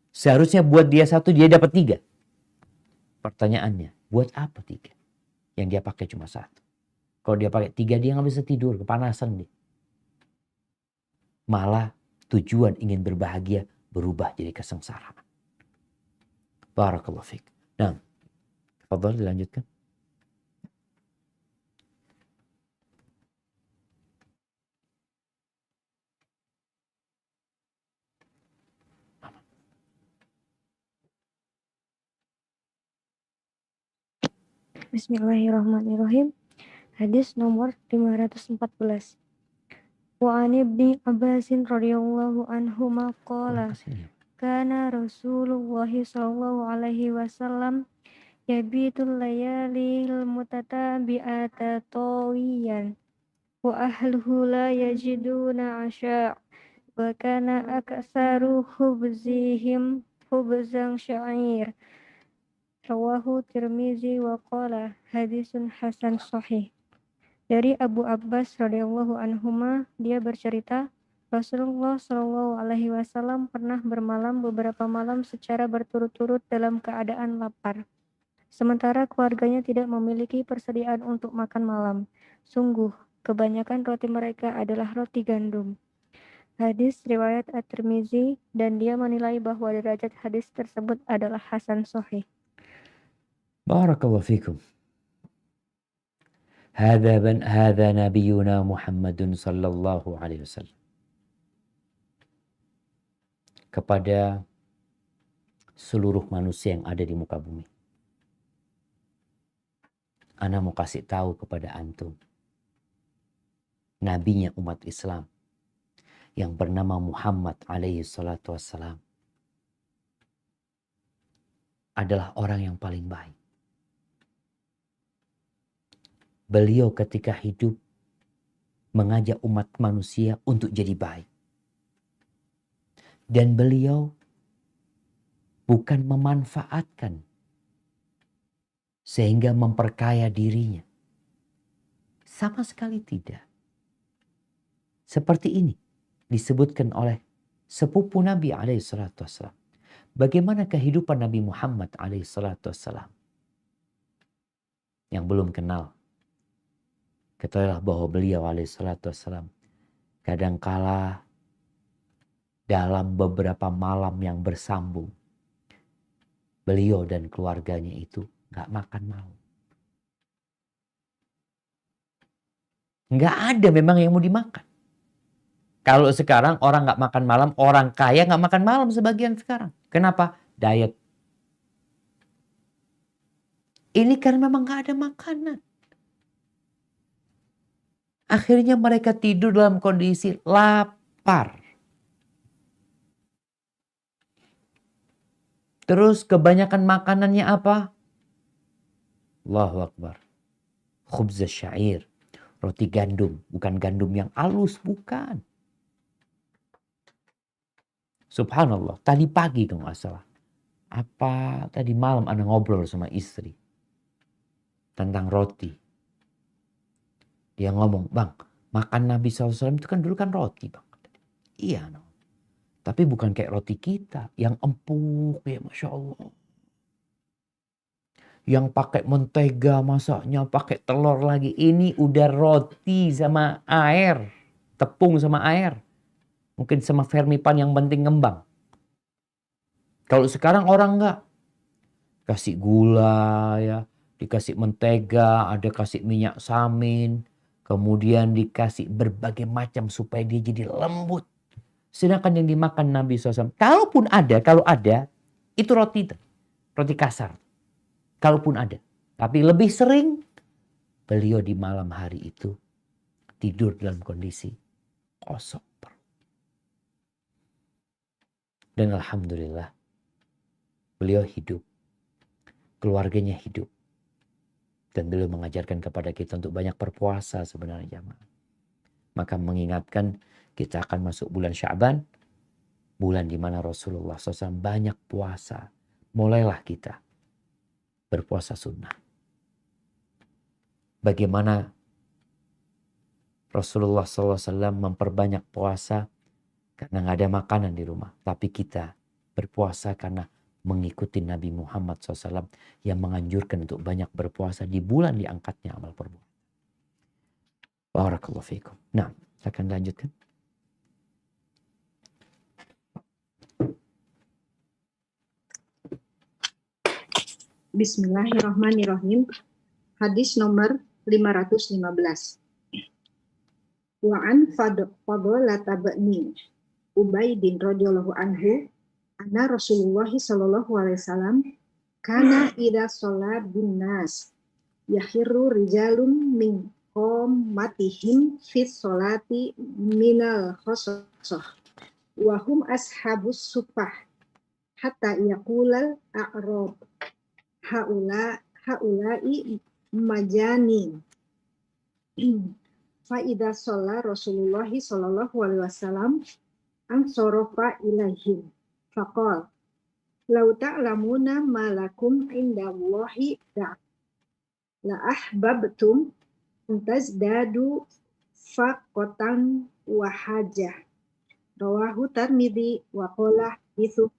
Seharusnya buat dia 1, dia dapat 3. Pertanyaannya, buat apa 3? Yang dia pakai cuma 1. Kalau dia pakai 3, dia gak bisa tidur, kepanasan dia. Malah tujuan ingin berbahagia berubah jadi kesengsaraan. Barakallahu fiik. Nah, tafadhal dilanjutkan. Bismillahirrahmanirrahim. Hadis nomor 514. Wa an ibni Abbasin radhiyallahu anhuma qala kana Rasulullah sallallahu alaihi wasallam yabitul layalil mutatabi'ata tawiyan wa ahluhu la yajiduna asya' wa kana aksaru khubzihim khubzan sya'ir. Rawahu Tirmizi wa qala hadisun hasan sahih. Dari Abu Abbas radhiyallahu anhuma, dia bercerita, Rasulullah Shallallahu alaihi wasallam pernah bermalam beberapa malam secara berturut-turut dalam keadaan lapar. Sementara keluarganya tidak memiliki persediaan untuk makan malam. Sungguh, kebanyakan roti mereka adalah roti gandum. Hadis riwayat At-Tirmizi, dan dia menilai bahwa derajat hadis tersebut adalah hasan sahih. Barakallahu fikum. Hadza nabiyuna Muhammadun sallallahu alaihi wasallam. Kepada seluruh manusia yang ada di muka bumi. Ana mau kasih tahu kepada antum. Nabinya umat Islam yang bernama Muhammad alaihi salatu wassalam adalah orang yang paling baik. Beliau ketika hidup mengajak umat manusia untuk jadi baik. Dan beliau bukan memanfaatkan sehingga memperkaya dirinya. Sama sekali tidak. Seperti ini disebutkan oleh sepupu Nabi alaihissalam. Bagaimana kehidupan Nabi Muhammad alaihissalam. Yang belum kenal, ketahuilah bahwa beliau alaihissalam kadangkala dalam beberapa malam yang bersambung, beliau dan keluarganya itu gak makan malam. Gak ada memang yang mau dimakan. Kalau sekarang orang gak makan malam, orang kaya gak makan malam sebagian sekarang. Kenapa? Diet. Ini karena memang gak ada makanan. Akhirnya mereka tidur dalam kondisi lapar. Terus kebanyakan makanannya apa? Allahu Akbar. Khubz syair. Roti gandum. Bukan gandum yang halus. Bukan. Subhanallah. Tadi pagi kalau nggak salah. Apa tadi malam Anda ngobrol sama istri. Tentang roti. Dia ngomong, bang, makan Nabi SAW itu kan dulu kan roti, bang. Iya, no. Tapi bukan kayak roti kita yang empuk, ya Masya Allah. Yang pakai mentega masaknya, pakai telur lagi. Ini udah roti sama air. Tepung sama air. Mungkin sama vermipan yang penting ngembang. Kalau sekarang orang enggak. Kasih gula ya. Dikasih mentega, ada kasih minyak samin. Kemudian dikasih berbagai macam supaya dia jadi lembut. Sedangkan yang dimakan Nabi SAW. Kalaupun ada, kalau ada. Itu roti kasar. Kalaupun ada. Tapi lebih sering. Beliau di malam hari itu. Tidur dalam kondisi kosong. Dan alhamdulillah. Beliau hidup. Keluarganya hidup. Dan beliau mengajarkan kepada kita untuk banyak berpuasa sebenarnya jamaah. Maka mengingatkan kita akan masuk bulan Sya'ban. Bulan di mana Rasulullah SAW banyak puasa. Mulailah kita berpuasa sunnah. Bagaimana Rasulullah SAW memperbanyak puasa karena nggak ada makanan di rumah. Tapi kita berpuasa karena mengikuti Nabi Muhammad SAW yang menganjurkan untuk banyak berpuasa di bulan diangkatnya amal perbuatan. Barakallahu fiikum. Nah, saya akan lanjutkan. Bismillahirrahmanirrahim. Hadis nomor 515. Wa'an Fadlata bani Ubaidin radhiyallahu anhu anna Rasulullah sallallahu alaihi wasallam kana idza sholat bin nas yahiru rijalun min qommatihim fi sholati minal khossoh wa hum ashabus supah hatta yaqulal a'rab haulai majani. Fa idza shalla Rasulullah sallallahu alaihi wasallam an sorofa ilaihim faqal law ta'lamuna ma lakum indallahi la ahbabtum tazdadu faqatan wa hajah. Rawahu Tirmidzi wa qala haditsu.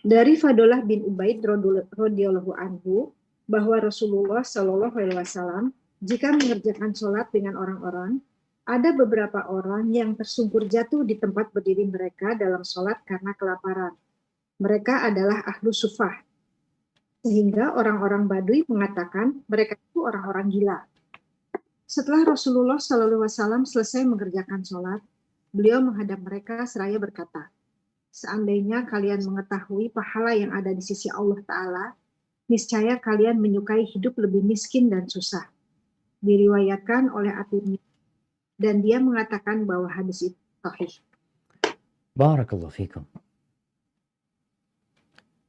Dari Fadlah bin Ubaid radhiyallahu anhu bahwa Rasulullah Shallallahu alaihi wasallam jika mengerjakan sholat dengan orang-orang, ada beberapa orang yang tersungkur jatuh di tempat berdiri mereka dalam sholat karena kelaparan. Mereka adalah ahlu sufah. Sehingga orang-orang Baduy mengatakan mereka itu orang-orang gila. Setelah Rasulullah Shallallahu alaihi wasallam selesai mengerjakan sholat, beliau menghadap mereka seraya berkata, seandainya kalian mengetahui pahala yang ada di sisi Allah Ta'ala, niscaya kalian menyukai hidup lebih miskin dan susah. Diriwayatkan oleh At-Tirmidzi dan dia mengatakan bahwa hadis itu sahih. Barakallahu fikum.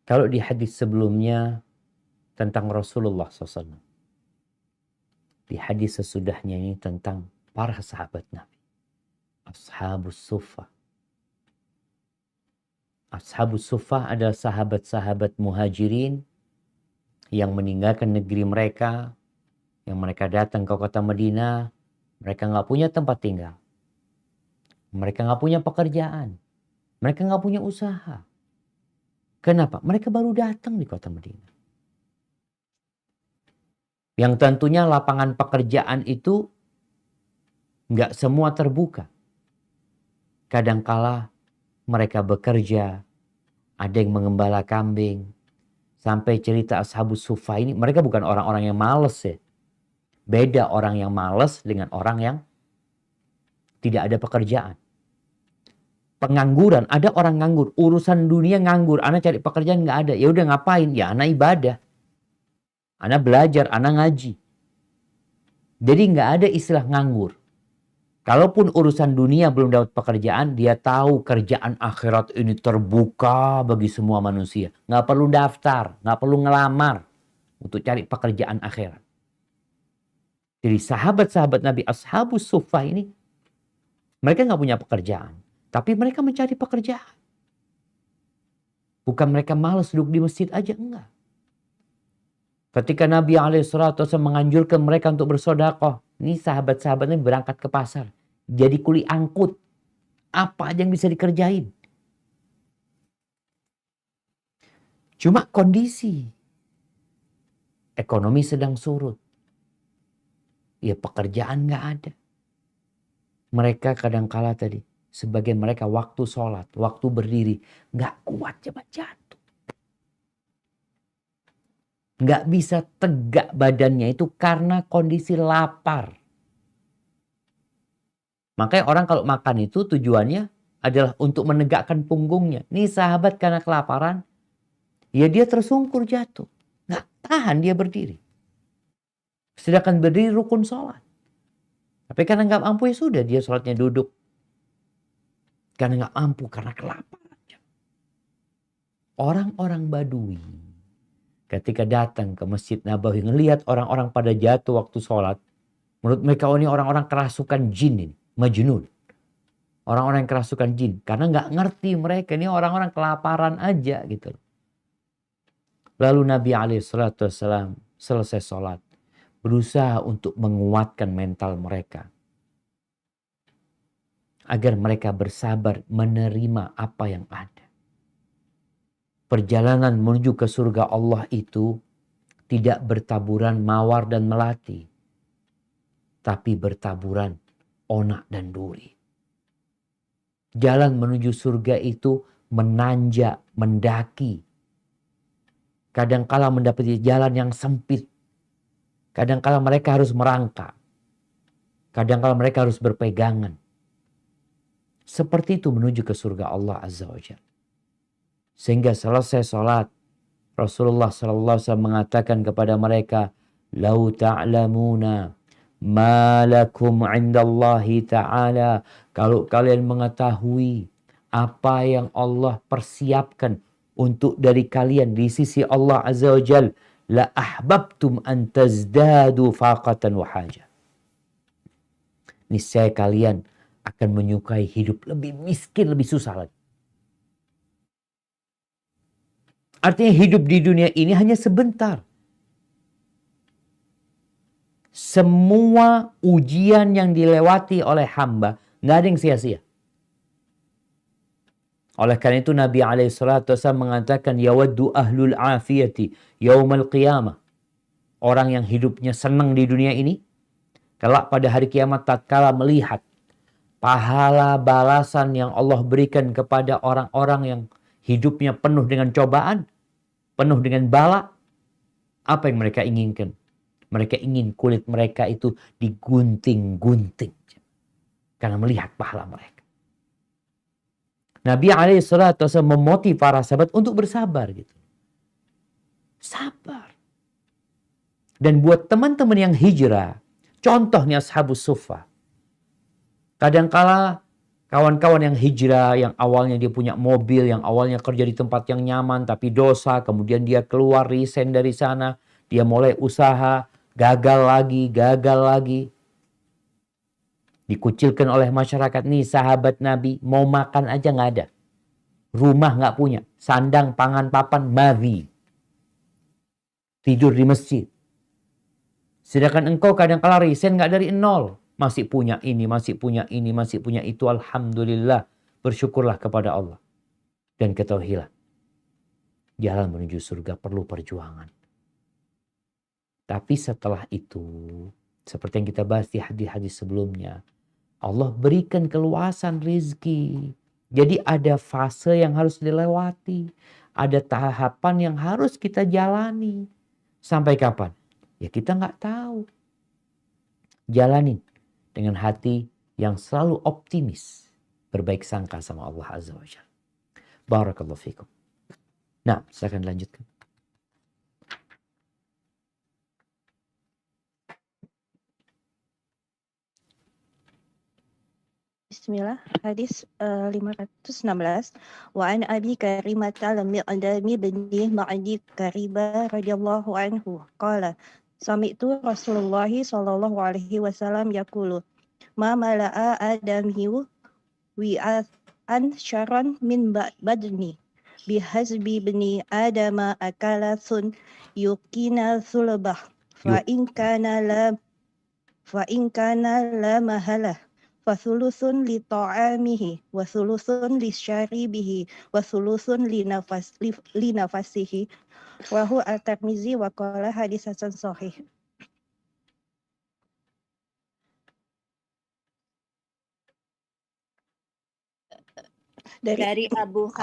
Kalau di hadis sebelumnya tentang Rasulullah SAW, di hadis sesudahnya ini tentang para sahabat Nabi, Ashabus Suffah. Ashabus Suffah adalah sahabat-sahabat muhajirin yang meninggalkan negeri mereka, yang mereka datang ke kota Madinah, mereka nggak punya tempat tinggal, mereka nggak punya pekerjaan, mereka nggak punya usaha. Kenapa? Mereka baru datang di kota Madinah. Yang tentunya lapangan pekerjaan itu nggak semua terbuka. Kadangkala mereka bekerja, ada yang mengembala kambing. Sampai cerita Ashabus Suffah ini, mereka bukan orang-orang yang malas ya. Beda orang yang malas dengan orang yang tidak ada pekerjaan. Pengangguran, ada orang nganggur, urusan dunia nganggur, anak cari pekerjaan nggak ada. Ya udah ngapain? Ya anak ibadah. Anak belajar, anak ngaji. Jadi nggak ada istilah nganggur. Kalaupun urusan dunia belum dapat pekerjaan, dia tahu kerjaan akhirat ini terbuka bagi semua manusia. Nggak perlu daftar, nggak perlu ngelamar untuk cari pekerjaan akhirat. Jadi sahabat-sahabat Nabi Ashabus Suffah ini, mereka nggak punya pekerjaan. Tapi mereka mencari pekerjaan. Bukan mereka malas duduk di masjid aja, enggak. Ketika Nabi SAW menganjurkan mereka untuk bersedekah, ini sahabat-sahabatnya berangkat ke pasar. Jadi kuli angkut. Apa aja yang bisa dikerjain. Cuma kondisi ekonomi sedang surut. Ya pekerjaan nggak ada. Mereka kadangkala tadi, sebagai mereka waktu sholat, waktu berdiri, nggak kuat cepat jatuh. Nggak bisa tegak badannya itu karena kondisi lapar. Makanya orang kalau makan itu tujuannya adalah untuk menegakkan punggungnya. Nih sahabat karena kelaparan, ya dia tersungkur jatuh. Nggak tahan dia berdiri. Sedangkan berdiri rukun sholat. Tapi karena nggak mampu ya sudah dia sholatnya duduk. Karena nggak mampu, karena kelaparan. Orang-orang Baduy ketika datang ke Masjid Nabawi ngelihat orang-orang pada jatuh waktu sholat, menurut mereka ini orang-orang kerasukan jin ini, majnun. Orang-orang yang kerasukan jin, karena nggak ngerti mereka ini orang-orang kelaparan aja gitu. Lalu Nabi SAW selesai sholat, berusaha untuk menguatkan mental mereka agar mereka bersabar menerima apa yang ada. Perjalanan menuju ke surga Allah itu tidak bertaburan mawar dan melati, tapi bertaburan onak dan duri. Jalan menuju surga itu menanjak, mendaki. Kadangkala mendapati jalan yang sempit. Kadangkala mereka harus merangkak. Kadangkala mereka harus berpegangan. Seperti itu menuju ke surga Allah Azza wa Jalla. Sehingga selesai sholat, Rasulullah SAW mengatakan kepada mereka, "Lau ta'lamuna ma lakum 'indallahi ta'ala." Kalau kalian mengetahui apa yang Allah persiapkan untuk dari kalian di sisi Allah Azza wa Jal, la ahbabtum an tazdadu faqatan wa haja. Niscaya kalian akan menyukai hidup lebih miskin, lebih susah lagi. Artinya hidup di dunia ini hanya sebentar. Semua ujian yang dilewati oleh hamba, nggak ada yang sia-sia. Oleh karena itu Nabi SAW mengatakan, yawaddu ahlul afiyati yaumal qiyamah. Orang yang hidupnya senang di dunia ini, kelak pada hari kiamat tatkala melihat pahala balasan yang Allah berikan kepada orang-orang yang hidupnya penuh dengan cobaan, penuh dengan bala, apa yang mereka inginkan? Mereka ingin kulit mereka itu digunting-gunting karena melihat pahala mereka. Nabi SAW memotivasi para sahabat untuk bersabar gitu. Sabar. Dan buat teman-teman yang hijrah, contohnya Ashabus Suffah. Kadangkala kawan-kawan yang hijrah, yang awalnya dia punya mobil, yang awalnya kerja di tempat yang nyaman, tapi dosa, kemudian dia keluar, resign dari sana, dia mulai usaha, gagal lagi. Dikucilkan oleh masyarakat. Nih sahabat Nabi, mau makan aja nggak ada. Rumah nggak punya. Sandang, pangan, papan, madhi. Tidur di masjid. Sedangkan engkau kadang-kala resign nggak dari nol. Masih punya ini, masih punya ini, masih punya itu. Alhamdulillah. Bersyukurlah kepada Allah. Dan ketahuilah, jalan menuju surga perlu perjuangan. Tapi setelah itu, seperti yang kita bahas di hadis-hadis sebelumnya, Allah berikan keluasan rizki. Jadi ada fase yang harus dilewati. Ada tahapan yang harus kita jalani. Sampai kapan? Ya kita nggak tahu. Jalanin dengan hati yang selalu optimis. Berbaik sangka sama Allah Azza wa Jalla. Barakallahu fikum. Nah, silakan lanjutkan. Bismillah, hadis 516. Wa an Abi Karimah al-Miqdami bin Ma'di Kariba radhiyallahu anhu qala sami'tu Rasulullah sallallahu alaihi wasallam yaqulu ma mala'a adamiyu wi'an syarran min badni bihazbi bni adama akalasun yukina sulbah fa in kana la mahalah fasulusun li ta'amihi wa sulusun li syaribihi wa sulusun li nafasihi wa huwa at-Tirmizi wa qala hadis hasan sahih. Dari Abu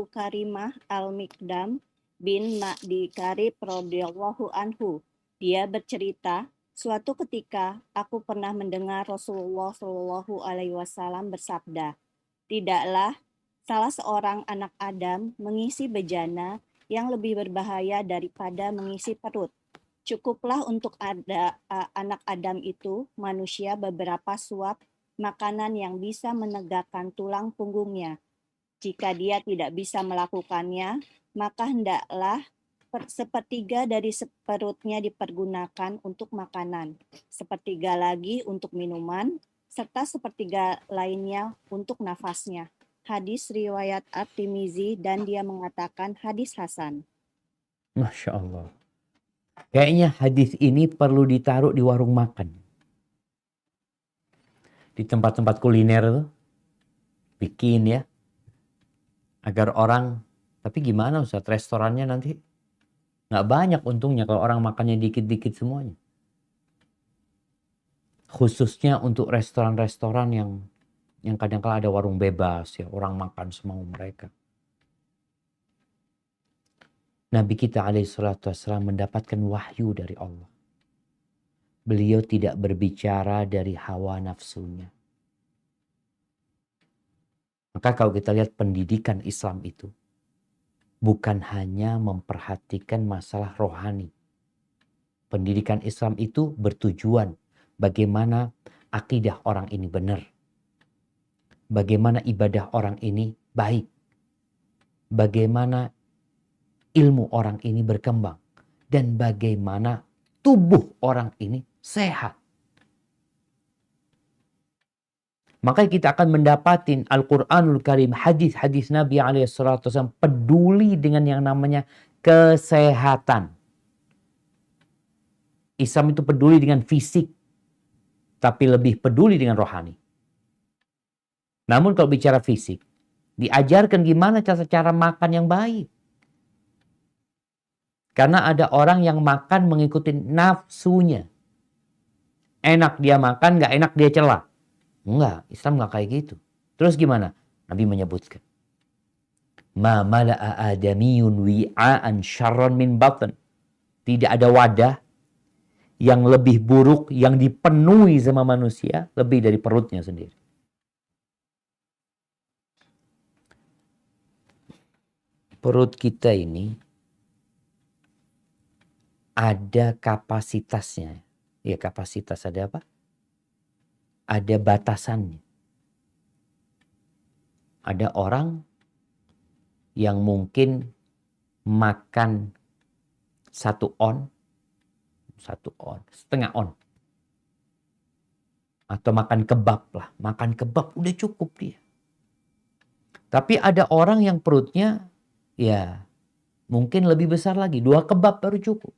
Karimah al-Miqdam bin Ma'di Karib radhiyallahu anhu. Dia bercerita, suatu ketika aku pernah mendengar Rasulullah Shallallahu alaihi wasallam bersabda, tidaklah salah seorang anak Adam mengisi bejana yang lebih berbahaya daripada mengisi perut. Cukuplah untuk anak Adam itu, manusia, beberapa suap makanan yang bisa menegakkan tulang punggungnya. Jika dia tidak bisa melakukannya, maka hendaklah sepertiga dari perutnya dipergunakan untuk makanan, sepertiga lagi untuk minuman, serta sepertiga lainnya untuk nafasnya. Hadis riwayat At-Tirmizi dan dia mengatakan hadis hasan. Masya Allah. Kayaknya hadis ini perlu ditaruh di warung makan. Di tempat-tempat kuliner tuh. Bikin ya. Agar orang, tapi gimana Ustaz, restorannya nanti nggak banyak untungnya kalau orang makannya dikit-dikit semuanya. Khususnya untuk restoran-restoran yang kadang-kala ada warung bebas ya, orang makan semau mereka. Nabi kita alaihissalam mendapatkan wahyu dari Allah. Beliau tidak berbicara dari hawa nafsunya. Maka kalau kita lihat pendidikan Islam itu, bukan hanya memperhatikan masalah rohani. Pendidikan Islam itu bertujuan bagaimana akidah orang ini benar. Bagaimana ibadah orang ini baik. bagaimana ilmu orang ini berkembang dan bagaimana tubuh orang ini sehat. Maka kita akan mendapatin Al-Quranul Karim, hadis-hadis Nabi SAW peduli dengan yang namanya kesehatan. Islam itu peduli dengan fisik, tapi lebih peduli dengan rohani. Namun kalau bicara fisik, diajarkan gimana cara makan yang baik. Karena ada orang yang makan mengikuti nafsunya. Enak dia makan, gak enak dia celah. Enggak, Islam enggak kayak gitu. Terus gimana? Nabi menyebutkan. Ma mala'a adamiyun wi'aan syarran min batn. Tidak ada wadah yang lebih buruk yang dipenuhi sama manusia lebih dari perutnya sendiri. Perut kita ini ada kapasitasnya. Ya, kapasitas ada apa? Ada batasannya. Ada orang yang mungkin makan 1 on, setengah on. Atau makan kebab lah. Makan kebab udah cukup dia. Tapi ada orang yang perutnya ya mungkin lebih besar lagi. 2 kebab baru cukup.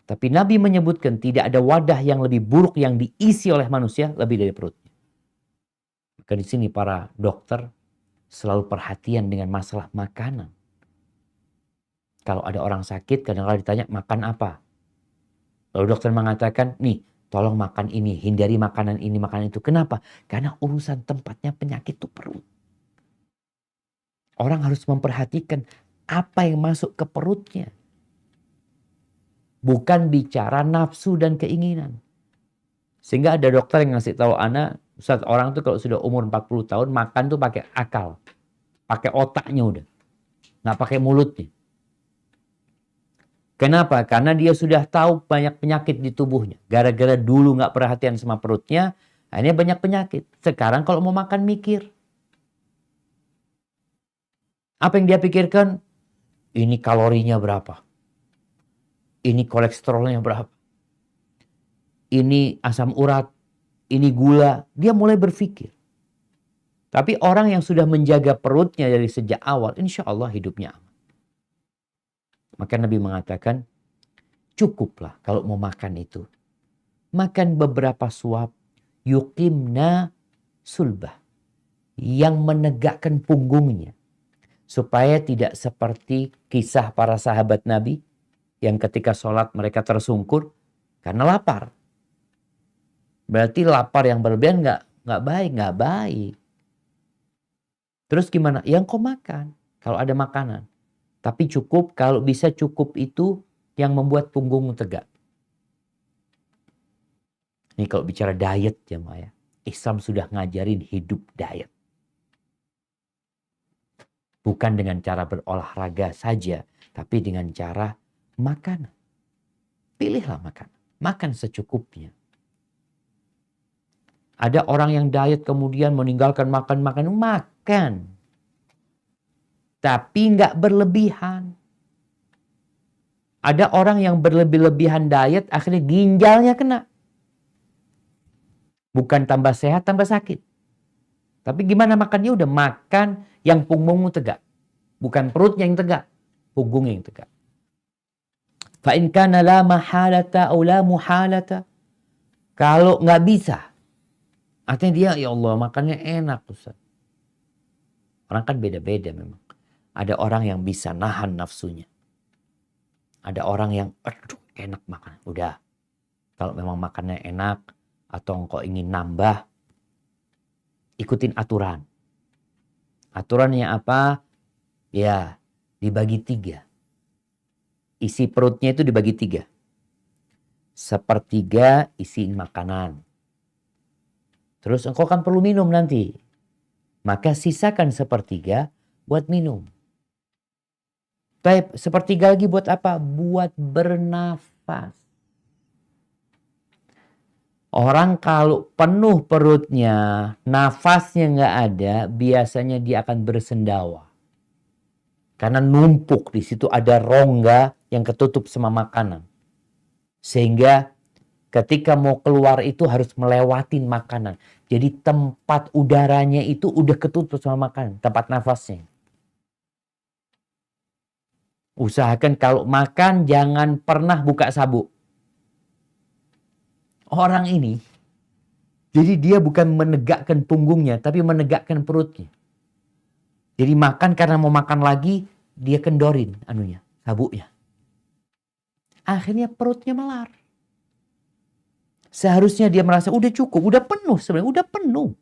Tapi Nabi menyebutkan tidak ada wadah yang lebih buruk yang diisi oleh manusia lebih dari perutnya. Maka di sini para dokter selalu perhatian dengan masalah makanan. Kalau ada orang sakit kadang-kadang ditanya makan apa. Lalu dokter mengatakan, nih tolong makan ini, hindari makanan ini, makanan itu. Kenapa? Karena urusan tempatnya penyakit itu perut. Orang harus memperhatikan apa yang masuk ke perutnya. Bukan bicara nafsu dan keinginan. Sehingga ada dokter yang ngasih tahu anak, Ustaz, orang tuh kalau sudah umur 40 tahun makan tuh pakai akal. Pakai otaknya udah. Nggak pakai mulutnya. Kenapa? Karena dia sudah tahu banyak penyakit di tubuhnya. Gara-gara dulu nggak perhatian sama perutnya, akhirnya banyak penyakit. Sekarang kalau mau makan mikir. Apa yang dia pikirkan? Ini kalorinya berapa? Ini kolesterolnya berapa? Ini asam urat, ini gula. Dia mulai berpikir. Tapi orang yang sudah menjaga perutnya dari sejak awal, insya Allah hidupnya aman. Maka Nabi mengatakan, cukuplah kalau mau makan itu. Makan beberapa suap, yuqimna sulbah. Yang menegakkan punggungnya. Supaya tidak seperti kisah para sahabat Nabi, yang ketika sholat mereka tersungkur karena lapar. Berarti lapar yang berlebihan nggak baik. Terus gimana? Yang kau makan kalau ada makanan. Tapi cukup, kalau bisa cukup itu yang membuat punggungmu tegak. Ini kalau bicara diet jemaah ya. Islam sudah ngajarin hidup diet. Bukan dengan cara berolahraga saja, tapi dengan cara makan. Pilihlah makan. Makan secukupnya. Ada orang yang diet kemudian meninggalkan makan. Tapi nggak berlebihan. Ada orang yang berlebihan diet akhirnya ginjalnya kena. Bukan tambah sehat, tambah sakit. Tapi gimana makannya? Udah makan yang punggungmu tegak. Bukan perutnya yang tegak, punggungnya yang tegak. Fa in kana la mahalata aw la muhalata. Kalau nggak bisa, artinya dia ya Allah makannya enak Ustaz. Orang kan beda-beda memang. Ada orang yang bisa nahan nafsunya. Ada orang yang aduh enak makan. Udah. Kalau memang makannya enak atau engkau ingin nambah, ikutin aturan. Aturannya apa? Ya, dibagi 3. Isi perutnya itu dibagi 3. 1/3 isiin makanan. Terus engkau kan perlu minum nanti. Maka sisakan 1/3 buat minum. Baik, 1/3 lagi buat apa? Buat bernafas. Orang kalau penuh perutnya, nafasnya nggak ada, biasanya dia akan bersendawa. Karena numpuk di situ, ada rongga yang ketutup sama makanan. Sehingga ketika mau keluar itu harus melewatin makanan. Jadi tempat udaranya itu udah ketutup sama makanan, tempat nafasnya. Usahakan kalau makan jangan pernah buka sabuk. Orang ini, jadi dia bukan menegakkan punggungnya, tapi menegakkan perutnya. Jadi makan karena mau makan lagi, dia kendorin sabuknya. Akhirnya perutnya melar. Seharusnya dia merasa udah cukup, udah penuh sebenarnya, udah penuh.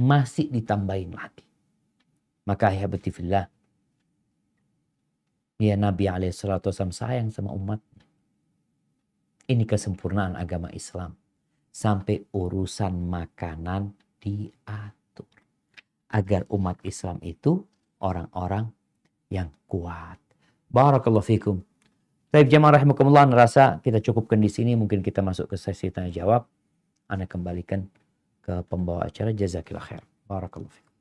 Masih ditambahin lagi. Maka ahibati fillah, ya Nabi SAW sayang sama umat. Ini kesempurnaan agama Islam. Sampai urusan makanan diatur. Agar umat Islam itu orang-orang yang kuat. Barakallahu fikum. Baik jemaah rahimakumullah, ngerasa kita cukupkan di sini. Mungkin kita masuk ke sesi tanya jawab. Anda kembalikan ke pembawa acara. Jazakillah khair. Barakallahu fikum.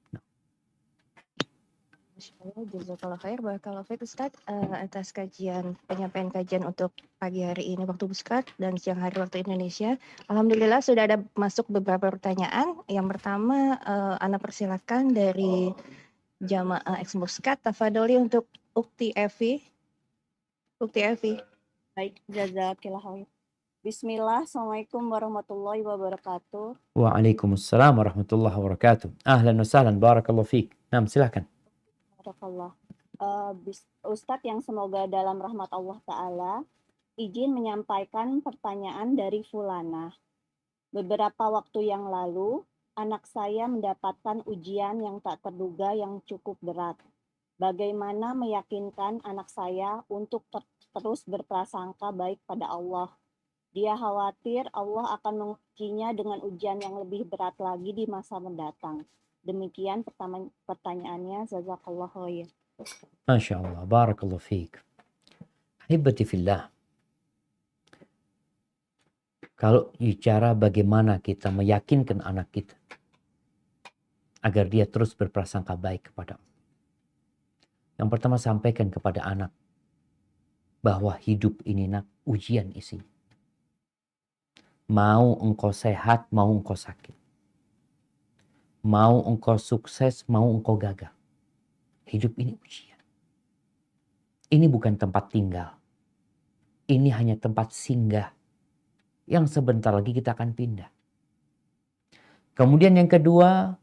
Masyaallah, jazakallah khair, barakallahu fiik Ustadz, atas penyampaian kajian untuk pagi hari ini waktu Muscat dan siang hari waktu Indonesia. Alhamdulillah sudah ada masuk beberapa pertanyaan. Yang pertama, Ana persilakan dari jamaah ex Muscat, tafadholi untuk Ukti Evi. Ukti Evi. Baik, jazakillah khair. Bismillah, Assalamualaikum warahmatullahi wabarakatuh. Waalaikumsalam warahmatullahi wabarakatuh. Ahlan wa sahlan, barakallahu fiik. Nah, silakan. Barakallah. Ustadz yang semoga dalam rahmat Allah Ta'ala, izin menyampaikan pertanyaan dari Fulana. Beberapa waktu yang lalu, anak saya mendapatkan ujian yang tak terduga yang cukup berat. Bagaimana meyakinkan anak saya untuk terus berprasangka baik pada Allah? Dia khawatir Allah akan mengujinya dengan ujian yang lebih berat lagi di masa mendatang. Demikian pertanyaannya. Jazakallahu khair. Masya Allah, barakallahu fiik. Ahibati fillah. Kalau bicara bagaimana kita meyakinkan anak kita agar dia terus berprasangka baik kepada Allah. Yang pertama, sampaikan kepada anak bahwa hidup ini nak ujian isinya. Mau engkau sehat, mau engkau sakit. Mau engkau sukses, mau engkau gagal. Hidup ini ujian. Ini bukan tempat tinggal. Ini hanya tempat singgah. Yang sebentar lagi kita akan pindah. Kemudian yang kedua,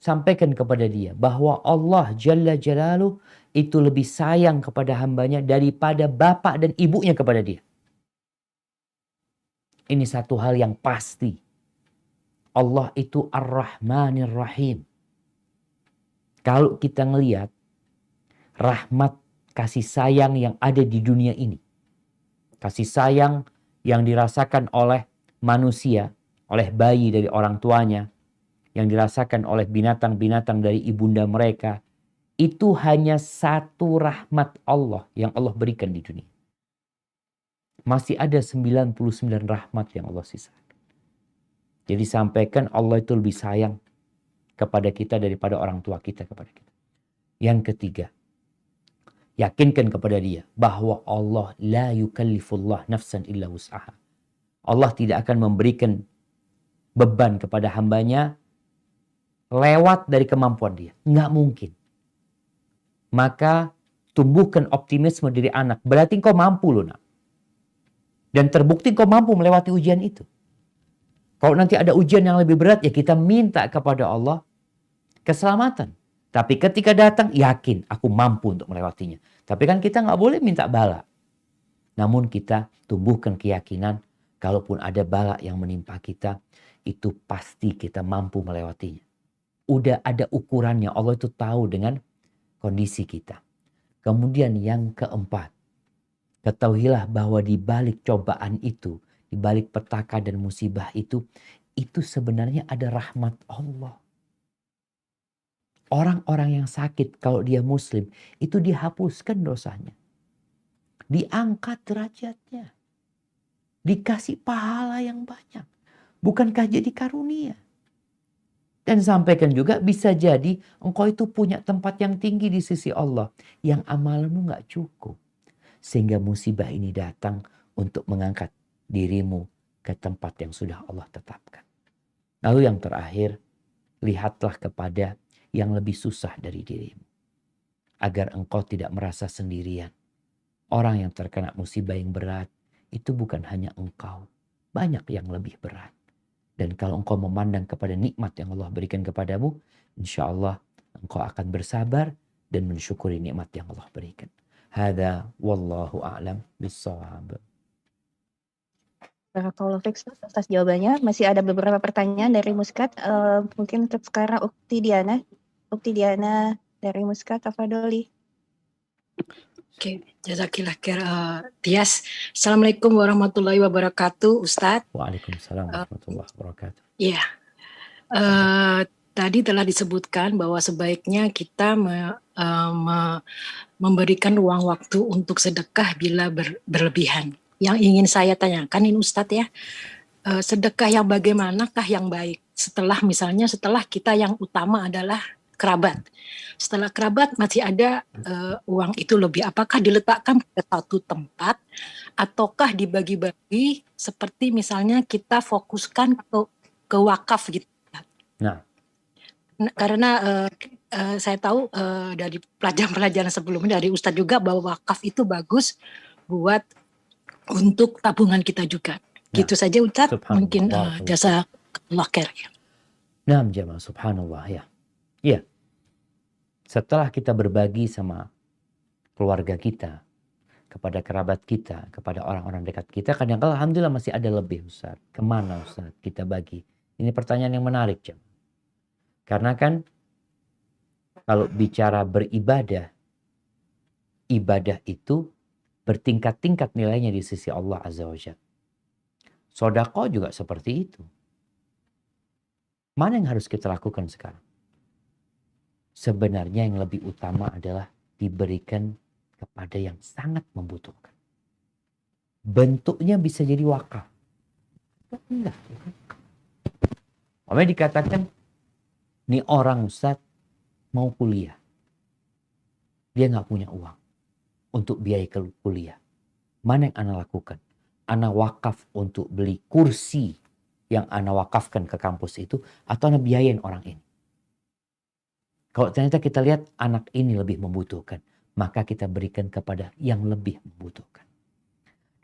sampaikan kepada dia bahwa Allah Jalla Jalaluh itu lebih sayang kepada hambanya daripada bapak dan ibunya kepada dia. Ini satu hal yang pasti. Allah itu Ar-Rahmanir Rahim. Kalau kita ngelihat rahmat kasih sayang yang ada di dunia ini. Kasih sayang yang dirasakan oleh manusia, oleh bayi dari orang tuanya, yang dirasakan oleh binatang-binatang dari ibunda mereka. Itu hanya satu rahmat Allah yang Allah berikan di dunia. Masih ada 99 rahmat yang Allah sisakan. Jadi sampaikan Allah itu lebih sayang kepada kita daripada orang tua kita kepada kita. Yang ketiga, yakinkan kepada dia bahwa Allah la yukallifullah nafsan illa wus'aha. Allah tidak akan memberikan beban kepada hambanya lewat dari kemampuan dia. Nggak mungkin. Maka tumbuhkan optimisme diri anak. Berarti engkau mampu loh nak. Dan terbukti engkau mampu melewati ujian itu. Kalau nanti ada ujian yang lebih berat, ya kita minta kepada Allah keselamatan. Tapi ketika datang, yakin aku mampu untuk melewatinya. Tapi kan kita nggak boleh minta bala. Namun kita tumbuhkan keyakinan, kalaupun ada bala yang menimpa kita, itu pasti kita mampu melewatinya. Udah ada ukurannya, Allah itu tahu dengan kondisi kita. Kemudian yang keempat, ketahuilah bahwa di balik cobaan itu, di balik petaka dan musibah itu sebenarnya ada rahmat Allah. Orang-orang yang sakit kalau dia muslim, itu dihapuskan dosanya. Diangkat derajatnya. Dikasih pahala yang banyak. Bukankah jadi karunia? Dan sampaikan juga bisa jadi engkau itu punya tempat yang tinggi di sisi Allah. Yang amalanmu nggak cukup. Sehingga musibah ini datang untuk mengangkat dirimu ke tempat yang sudah Allah tetapkan. Lalu yang terakhir, lihatlah kepada yang lebih susah dari dirimu. Agar engkau tidak merasa sendirian. Orang yang terkena musibah yang berat, itu bukan hanya engkau. Banyak yang lebih berat. Dan kalau engkau memandang kepada nikmat yang Allah berikan kepadamu, insya Allah engkau akan bersabar dan mensyukuri nikmat yang Allah berikan. Hada wallahu a'lam bissawab. Barakallahu fiik Ustaz, atas jawabannya. Masih ada beberapa pertanyaan dari Muskat. Mungkin untuk sekarang Ukti Diana dari Muskat, tafadholi. Oke, jazakillah khair Tias. Assalamualaikum warahmatullahi wabarakatuh, Ustadz. Waalaikumsalam warahmatullahi wabarakatuh. Iya, tadi telah disebutkan bahwa sebaiknya kita memberikan ruang waktu untuk sedekah bila berlebihan. Yang ingin saya tanyakan ini Ustadz ya, sedekah yang bagaimanakah yang baik? Setelah kita yang utama adalah kerabat. Setelah kerabat masih ada uang itu lebih. Apakah diletakkan pada satu tempat ataukah dibagi-bagi seperti misalnya kita fokuskan ke wakaf gitu. Nah, karena saya tahu dari pelajaran-pelajaran sebelumnya dari Ustadz juga bahwa wakaf itu bagus buat untuk tabungan kita juga. Gitu saja Ustadz. Mungkin jasa Allah khair. Nah, jamaah subhanallah ya. Iya. Setelah kita berbagi sama keluarga kita, kepada kerabat kita, kepada orang-orang dekat kita, kadang-kadang alhamdulillah masih ada lebih Ustaz. Kemana Ustaz kita bagi? Ini pertanyaan yang menarik, Jam. Karena kan kalau bicara beribadah, ibadah itu bertingkat-tingkat nilainya di sisi Allah Azza wa Jalla. Sedekah juga seperti itu. Mana yang harus kita lakukan sekarang? Sebenarnya yang lebih utama adalah diberikan kepada yang sangat membutuhkan. Bentuknya bisa jadi wakaf. Enggak. Makanya dikatakan, nih orang Ustaz mau kuliah. Dia nggak punya uang untuk biaya kuliah. Mana yang Ana lakukan? Ana wakaf untuk beli kursi yang Ana wakafkan ke kampus itu, atau Ana biayain orang ini. Kalau ternyata kita lihat anak ini lebih membutuhkan, maka kita berikan kepada yang lebih membutuhkan.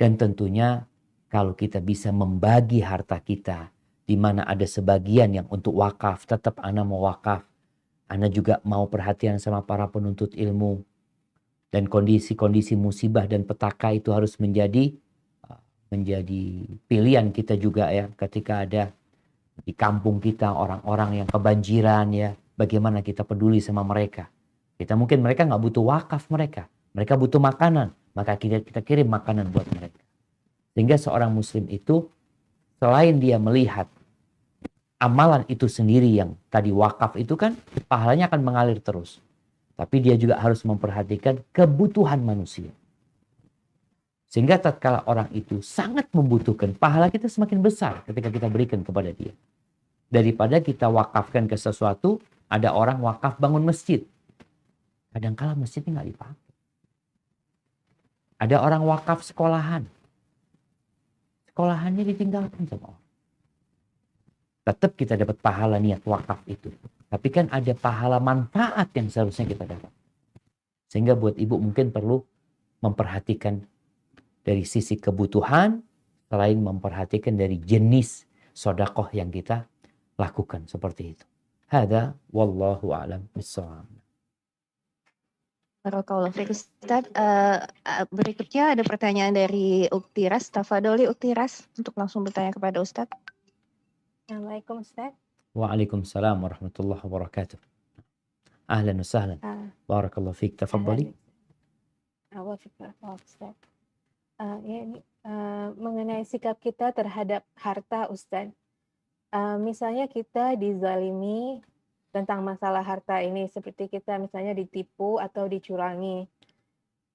Dan tentunya kalau kita bisa membagi harta kita, di mana ada sebagian yang untuk wakaf, tetap Ana mau wakaf. Ana juga mau perhatian sama para penuntut ilmu. Dan kondisi-kondisi musibah dan petaka itu harus menjadi pilihan kita juga ya. Ketika ada di kampung kita orang-orang yang kebanjiran ya. Bagaimana kita peduli sama mereka. Mungkin mereka nggak butuh wakaf mereka. Mereka butuh makanan. Maka kita kirim makanan buat mereka. Sehingga seorang muslim itu selain dia melihat amalan itu sendiri yang tadi wakaf itu kan pahalanya akan mengalir terus. Tapi dia juga harus memperhatikan kebutuhan manusia. Sehingga tatkala orang itu sangat membutuhkan, pahala kita semakin besar ketika kita berikan kepada dia. Daripada kita wakafkan ke sesuatu, ada orang wakaf bangun masjid. Kadang-kala masjidnya nggak dipakai. Ada orang wakaf sekolahan. Sekolahannya ditinggalkan sama orang. Tetap kita dapat pahala niat wakaf itu. Tapi kan ada pahala manfaat yang seharusnya kita dapat. Sehingga buat ibu mungkin perlu memperhatikan dari sisi kebutuhan, selain memperhatikan dari jenis sedekah yang kita lakukan seperti itu. Hada wallahu a'lam bissawab. Barakallahu fiik Ustaz. Berikutnya ada pertanyaan dari Uktiras. Tafadholi Uktiras untuk langsung bertanya kepada Ustaz. Assalamualaikum Ustaz. Waalaikumsalam warahmatullahi wabarakatuh. Ahlan wa sahlan. Barakallahu fiik. Tafadhali. Ustaz. Mengenai sikap kita terhadap harta Ustaz. Misalnya kita dizalimi tentang masalah harta ini, seperti kita misalnya ditipu atau dicurangi.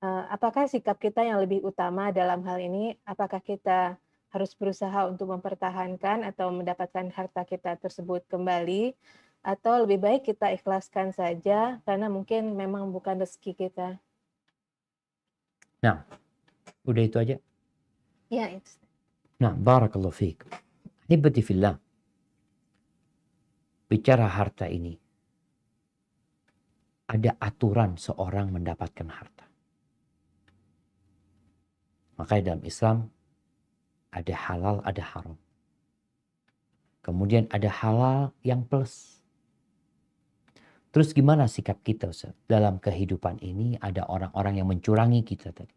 Apakah sikap kita yang lebih utama dalam hal ini? Apakah kita harus berusaha untuk mempertahankan atau mendapatkan harta kita tersebut kembali? Atau lebih baik kita ikhlaskan saja karena mungkin memang bukan rezeki kita. Nah, udah itu aja. Ya, itu. Nah, barakallahu fiik. Hibati fillah. Bicara harta ini, ada aturan seorang mendapatkan harta. Makanya dalam Islam ada halal, ada haram. Kemudian ada halal yang plus. Terus gimana sikap kita, Ustaz? Dalam kehidupan ini ada orang-orang yang mencurangi kita tadi.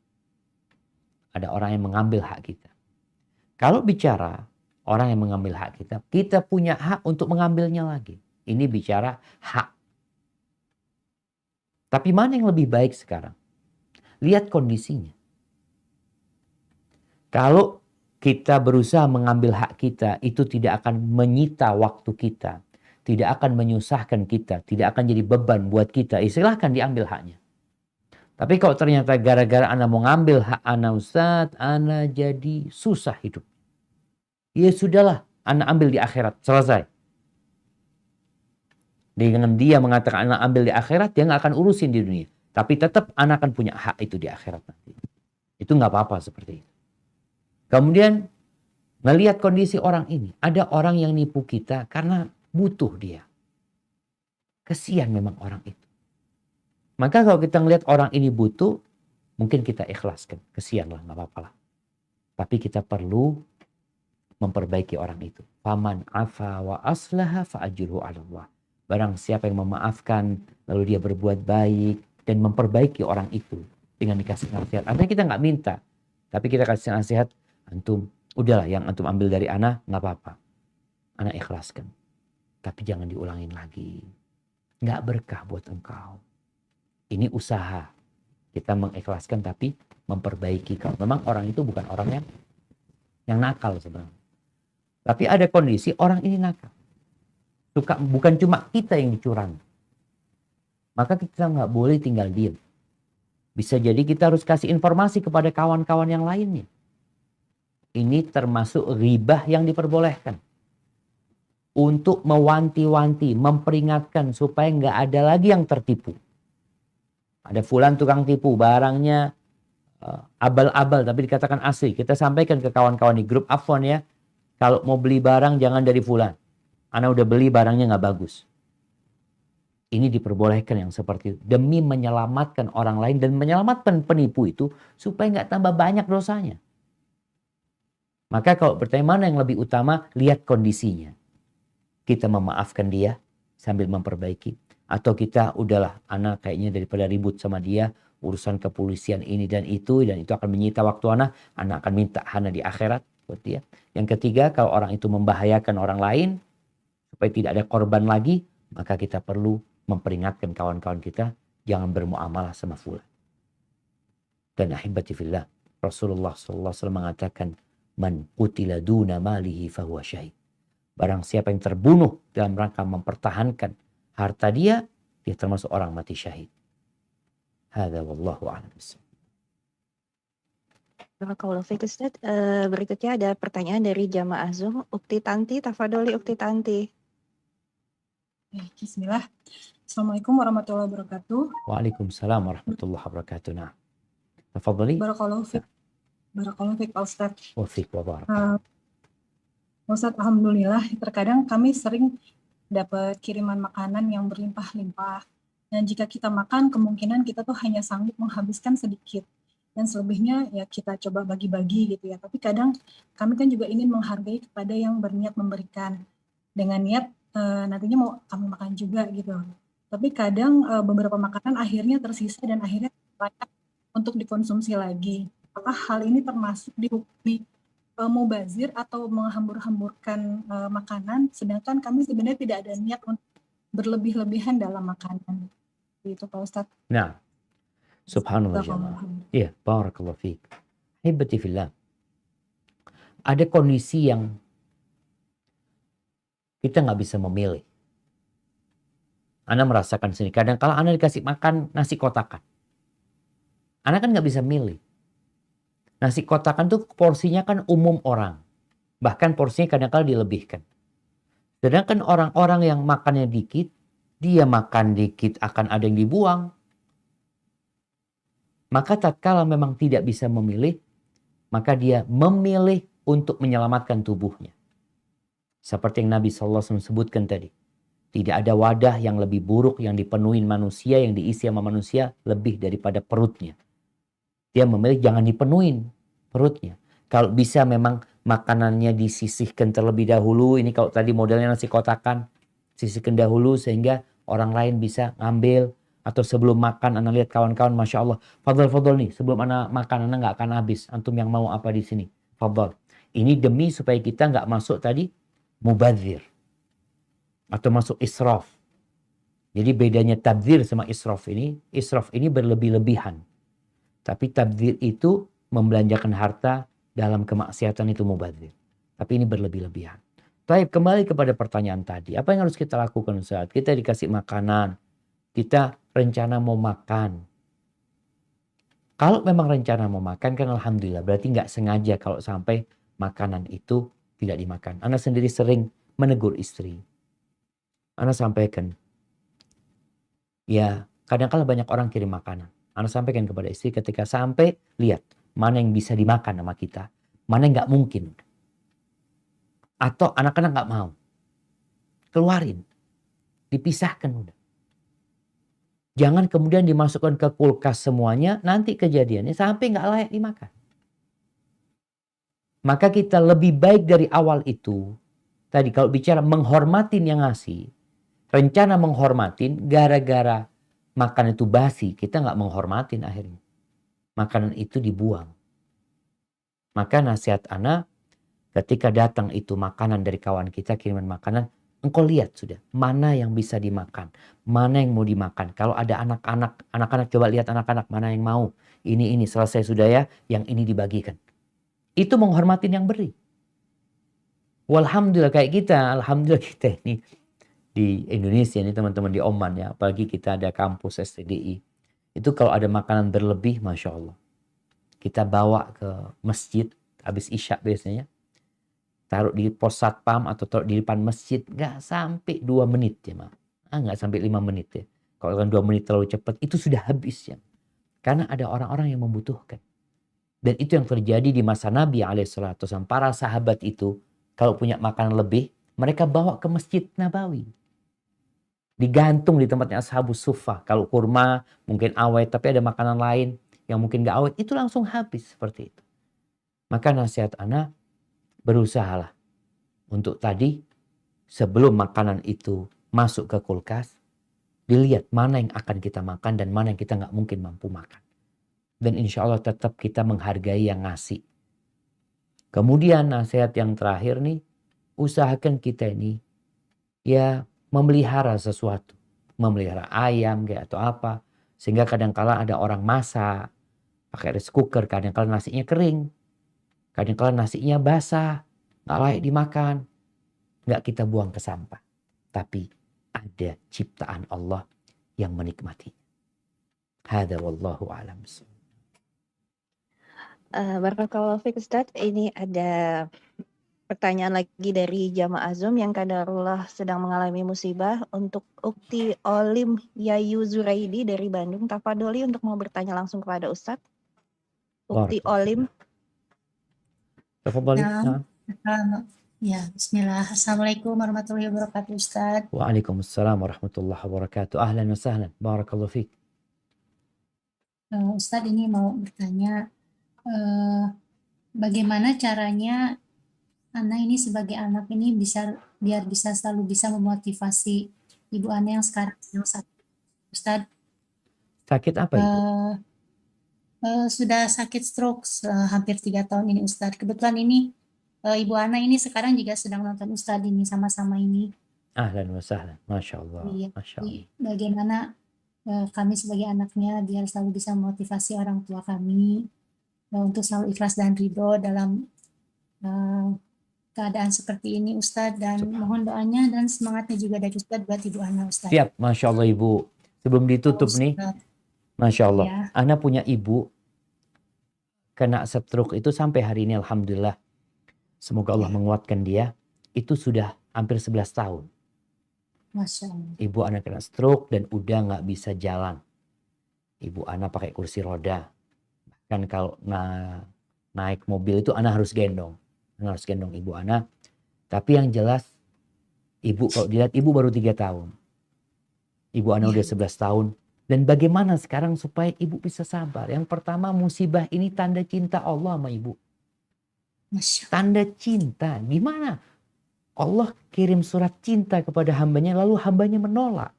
Ada orang yang mengambil hak kita. Kalau bicara orang yang mengambil hak kita, kita punya hak untuk mengambilnya lagi. Ini bicara hak. Tapi mana yang lebih baik sekarang? Lihat kondisinya. Kalau kita berusaha mengambil hak kita, itu tidak akan menyita waktu kita. Tidak akan menyusahkan kita. Tidak akan jadi beban buat kita. Silahkan diambil haknya. Tapi kalau ternyata gara-gara Anda mau ngambil hak Anda, Ustaz, Anda jadi susah hidup. Ya sudahlah, Anda ambil di akhirat. Selesai. Dengan dia mengatakan Anda ambil di akhirat, dia nggak akan urusin di dunia. Tapi tetap Anda akan punya hak itu di akhirat nanti. Itu nggak apa-apa seperti itu. Kemudian ngelihat kondisi orang ini. Ada orang yang nipu kita karena butuh dia. Kesian memang orang itu. Maka kalau kita ngelihat orang ini butuh, mungkin kita ikhlaskan. Kesian lah, nggak apa-apa lah. Tapi kita perlu memperbaiki orang itu. Faman afa wa aslaha fa ajruhu 'ala Allah. Barang siapa yang memaafkan, lalu dia berbuat baik dan memperbaiki orang itu dengan dikasih nasihat. Artinya kita nggak minta, tapi kita kasih nasihat. Antum, udahlah yang antum ambil dari ana nggak apa-apa. Ana ikhlaskan. Tapi jangan diulangin lagi. Nggak berkah buat engkau. Ini usaha. Kita mengikhlaskan tapi memperbaiki. Kalau memang orang itu bukan orang yang nakal sebenarnya. Tapi ada kondisi orang ini nakal. Bukan cuma kita yang dicurangi. Maka kita nggak boleh tinggal diam. Bisa jadi kita harus kasih informasi kepada kawan-kawan yang lainnya. Ini termasuk ghibah yang diperbolehkan. Untuk mewanti-wanti, memperingatkan supaya nggak ada lagi yang tertipu. Ada fulan tukang tipu, barangnya abal-abal tapi dikatakan asli. Kita sampaikan ke kawan-kawan di grup, afwan ya, kalau mau beli barang jangan dari fulan. Ana udah beli barangnya nggak bagus. Ini diperbolehkan yang seperti itu. Demi menyelamatkan orang lain dan menyelamatkan penipu itu supaya nggak tambah banyak dosanya. Maka kalau bertanya mana yang lebih utama, lihat kondisinya. Kita memaafkan dia sambil memperbaiki. Atau kita udahlah, ana kayaknya daripada ribut sama dia, urusan kepolisian ini dan itu akan menyita waktu ana akan minta hana di akhirat buat dia. Yang ketiga, kalau orang itu membahayakan orang lain, supaya tidak ada korban lagi, maka kita perlu memperingatkan kawan-kawan kita, jangan bermuamalah sama fulan. Dan ahibati fillah, Rasulullah SAW mengatakan, man qutila duna malihi fahuwa syahid. Barang siapa yang terbunuh dalam rangka mempertahankan harta dia termasuk orang mati syahid. Hadza wallahu a'lam. Barakallahu fiik Ustaz. Berikutnya ada pertanyaan dari jamaah Zoom. Ukti Tanti, tafadholi Ukti Tanti. Bismillah. Assalamualaikum warahmatullahi wabarakatuh. Waalaikumsalam warahmatullahi wabarakatuh. Nah, tafadholi. Barakallahu fiik. Barakallahu fiik Pak Ustaz. Wa fiik wa barak. Ustaz, alhamdulillah terkadang kami sering dapat kiriman makanan yang berlimpah-limpah. Dan jika kita makan, kemungkinan kita tuh hanya sanggup menghabiskan sedikit. Dan selebihnya ya kita coba bagi-bagi gitu ya. Tapi kadang kami kan juga ingin menghargai kepada yang berniat memberikan. Dengan niat nantinya mau kami makan juga gitu. Tapi kadang beberapa makanan akhirnya tersisa dan akhirnya banyak untuk dikonsumsi lagi. Apakah hal ini termasuk dihukumi mubazir atau menghambur-hamburkan makanan, sedangkan kami sebenarnya tidak ada niat untuk berlebih-lebihan dalam makanan. Itu Pak Ustadz. Nah, subhanallah jamaah. Iya, barakallahu fiik. Hibati fillah. Ada kondisi yang kita nggak bisa memilih. Anda merasakan sendiri. Kadang kalau Anda dikasih makan nasi kotakan, Anda kan nggak bisa milih. Nasi kotakan tuh porsinya kan umum orang. Bahkan porsinya kadang-kadang dilebihkan. Sedangkan orang-orang yang makannya dikit, dia makan dikit akan ada yang dibuang. Maka tatkala memang tidak bisa memilih, maka dia memilih untuk menyelamatkan tubuhnya. Seperti yang Nabi SAW sebutkan tadi. Tidak ada wadah yang lebih buruk yang dipenuhi manusia, yang diisi sama manusia lebih daripada perutnya. Dia memilih jangan dipenuhin perutnya. Kalau bisa memang makanannya disisihkan terlebih dahulu. Ini kalau tadi modelnya nasi kotakan, sisihkan dahulu sehingga orang lain bisa ngambil. Atau sebelum makan, Anda lihat kawan-kawan, Masya Allah. Fadol nih, sebelum Anda makan, Anda nggak akan habis. Antum yang mau apa di sini? Fadol. Ini demi supaya kita nggak masuk tadi mubadzir. Atau masuk israf. Jadi bedanya tabdzir sama israf ini berlebih-lebihan. Tapi tabdzir itu membelanjakan harta dalam kemaksiatan itu mubadzir. Tapi ini berlebih-lebihan. Baik, kembali kepada pertanyaan tadi. Apa yang harus kita lakukan saat kita dikasih makanan? Kita rencana mau makan. Kalau memang rencana mau makan kan alhamdulillah. Berarti nggak sengaja kalau sampai makanan itu tidak dimakan. Anda sendiri sering menegur istri. Anda sampaikan. Ya, kadang-kala banyak orang kirim makanan. Anda sampaikan kepada istri ketika sampai lihat mana yang bisa dimakan sama kita. Mana yang nggak mungkin. Atau anak-anak nggak mau. Keluarin. Dipisahkan udah. Jangan kemudian dimasukkan ke kulkas semuanya. Nanti kejadiannya sampai nggak layak dimakan. Maka kita lebih baik dari awal itu. Tadi kalau bicara menghormatin yang ngasih. Rencana menghormatin gara-gara makan itu basi. Kita nggak menghormatin akhirnya. Makanan itu dibuang. Maka nasihat ana ketika datang itu makanan dari kawan kita, kiriman makanan. Engkau lihat sudah. Mana yang bisa dimakan. Mana yang mau dimakan. Kalau ada anak-anak coba lihat anak-anak mana yang mau. Ini selesai sudah ya. Yang ini dibagikan. Itu menghormatin yang beri. Walhamdulillah kayak kita. Alhamdulillah kita ini. Di Indonesia ini teman-teman di Oman ya. Apalagi kita ada kampus STDI. Itu kalau ada makanan berlebih Masya Allah. Kita bawa ke masjid. Habis Isya biasanya. Taruh di pos satpam atau taruh di depan masjid. Nggak sampai 2 menit ya Mak. Nggak sampai 5 menit ya. Kalau kan 2 menit terlalu cepat. Itu sudah habis ya. Karena ada orang-orang yang membutuhkan. Dan itu yang terjadi di masa Nabi SAW. Para sahabat itu. Kalau punya makanan lebih. Mereka bawa ke Masjid Nabawi. Digantung di tempatnya Ashabus Suffah. Kalau kurma mungkin awet. Tapi ada makanan lain yang mungkin nggak awet. Itu langsung habis seperti itu. Maka nasihat ana. Berusahalah. Untuk tadi. Sebelum makanan itu masuk ke kulkas. Dilihat mana yang akan kita makan. Dan mana yang kita nggak mungkin mampu makan. Dan insya Allah tetap kita menghargai yang ngasih. Kemudian nasihat yang terakhir nih. Usahakan kita ini. Ya memelihara sesuatu. Memelihara ayam kayak atau apa. Sehingga kadang-kala ada orang masak. Pakai rice cooker. Kadang-kala nasinya kering. Kadang-kala nasinya basah. Nggak layak dimakan. Nggak kita buang ke sampah. Tapi ada ciptaan Allah yang menikmati. Hada wallahu a'lam. Barakallahu fiik Ustaz. Ini ada pertanyaan lagi dari jamaah Zoom yang kadarullah sedang mengalami musibah. Untuk Ukti Olim Yayu Zuraidi dari Bandung. Tafadholi untuk mau bertanya langsung kepada Ustaz. Ukti Olim. Tafadholi. Ya, bismillah. Assalamualaikum warahmatullahi wabarakatuh Ustaz. Waalaikumsalam warahmatullahi wabarakatuh. Ahlan wa sahlan. Barakallahu fiik. Ustaz ini mau bertanya. Bagaimana caranya Ana ini sebagai anak ini biar bisa selalu bisa memotivasi ibu Ana yang sekarang sedang sakit. Ustaz. Sakit apa itu? Sudah sakit stroke hampir 3 tahun ini Ustaz. Kebetulan ini ibu Ana ini sekarang juga sedang nonton Ustaz ini sama-sama ini. Ahlan wa sahlan. Masya Allah. Iya. Masya Allah. Bagaimana kami sebagai anaknya biar selalu bisa memotivasi orang tua kami untuk selalu ikhlas dan ridho dalam keadaan seperti ini Ustadz, dan mohon doanya dan semangatnya juga dari Ustadz buat Ibu Ana Ustadz. Siap, Masya Allah Ibu. Sebelum ditutup nih, Masya Allah, ya. Ana punya ibu kena stroke itu sampai hari ini Alhamdulillah. Semoga Allah menguatkan dia. Itu sudah hampir 11 tahun. Masya Allah. Ibu Ana kena stroke dan udah nggak bisa jalan. Ibu Ana pakai kursi roda. Bahkan kalau naik mobil itu Ana harus gendong. Ana harus gendong Ibu Ana. Tapi yang jelas, Ibu kalau dilihat Ibu baru 3 tahun. Ibu Ana udah 11 tahun. Dan bagaimana sekarang supaya Ibu bisa sabar? Yang pertama, musibah ini tanda cinta Allah sama Ibu. Tanda cinta. Gimana? Allah kirim surat cinta kepada hambanya, lalu hambanya menolak.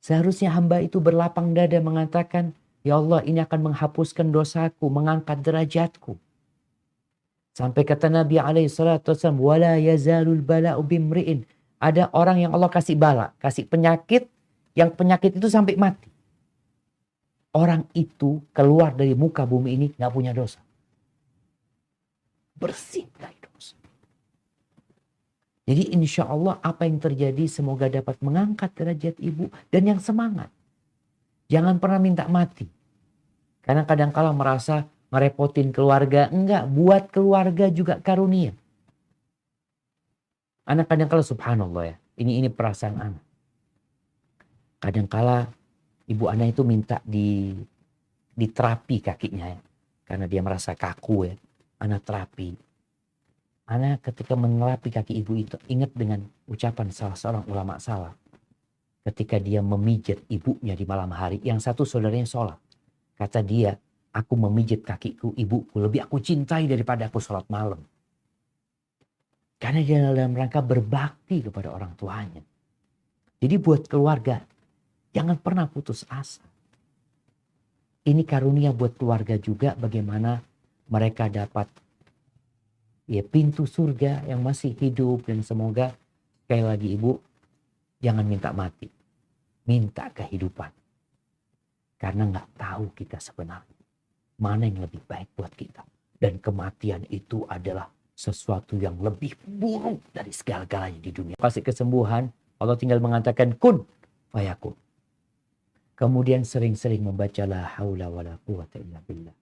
Seharusnya hamba itu berlapang dada mengatakan, ya Allah, ini akan menghapuskan dosaku, mengangkat derajatku. Sampai kata Nabi SAW, wala yazalul bala'u bimri'in. Ada orang yang Allah kasih bala, kasih penyakit, yang penyakit itu sampai mati. Orang itu keluar dari muka bumi ini gak punya dosa. Bersih dari dosa. Jadi insya Allah apa yang terjadi semoga dapat mengangkat derajat ibu dan yang semangat. Jangan pernah minta mati. Karena kadang-kala merasa ngerepotin keluarga. Enggak, buat keluarga juga karunia. Anak kadang-kala subhanallah ya. Ini perasaan anak. Kadang-kala ibu anak itu minta diterapi kakinya ya. Karena dia merasa kaku ya. Anak terapi. Anak ketika menerapi kaki ibu itu ingat dengan ucapan salah seorang ulama salaf. Ketika dia memijat ibunya di malam hari. Yang satu saudaranya sholat. Kata dia, aku memijat kakiku ibuku. Lebih aku cintai daripada aku sholat malam. Karena dia dalam rangka berbakti kepada orang tuanya. Jadi buat keluarga, jangan pernah putus asa. Ini karunia buat keluarga juga bagaimana mereka dapat ya pintu surga yang masih hidup. Dan semoga sekali lagi ibu, jangan minta mati. Minta kehidupan. Karena nggak tahu kita sebenarnya mana yang lebih baik buat kita. Dan kematian itu adalah sesuatu yang lebih buruk dari segala-galanya di dunia. Kasih kesembuhan, Allah tinggal mengatakan kun fayakun. Kemudian sering-sering membaca la haula wala quwata illa billah.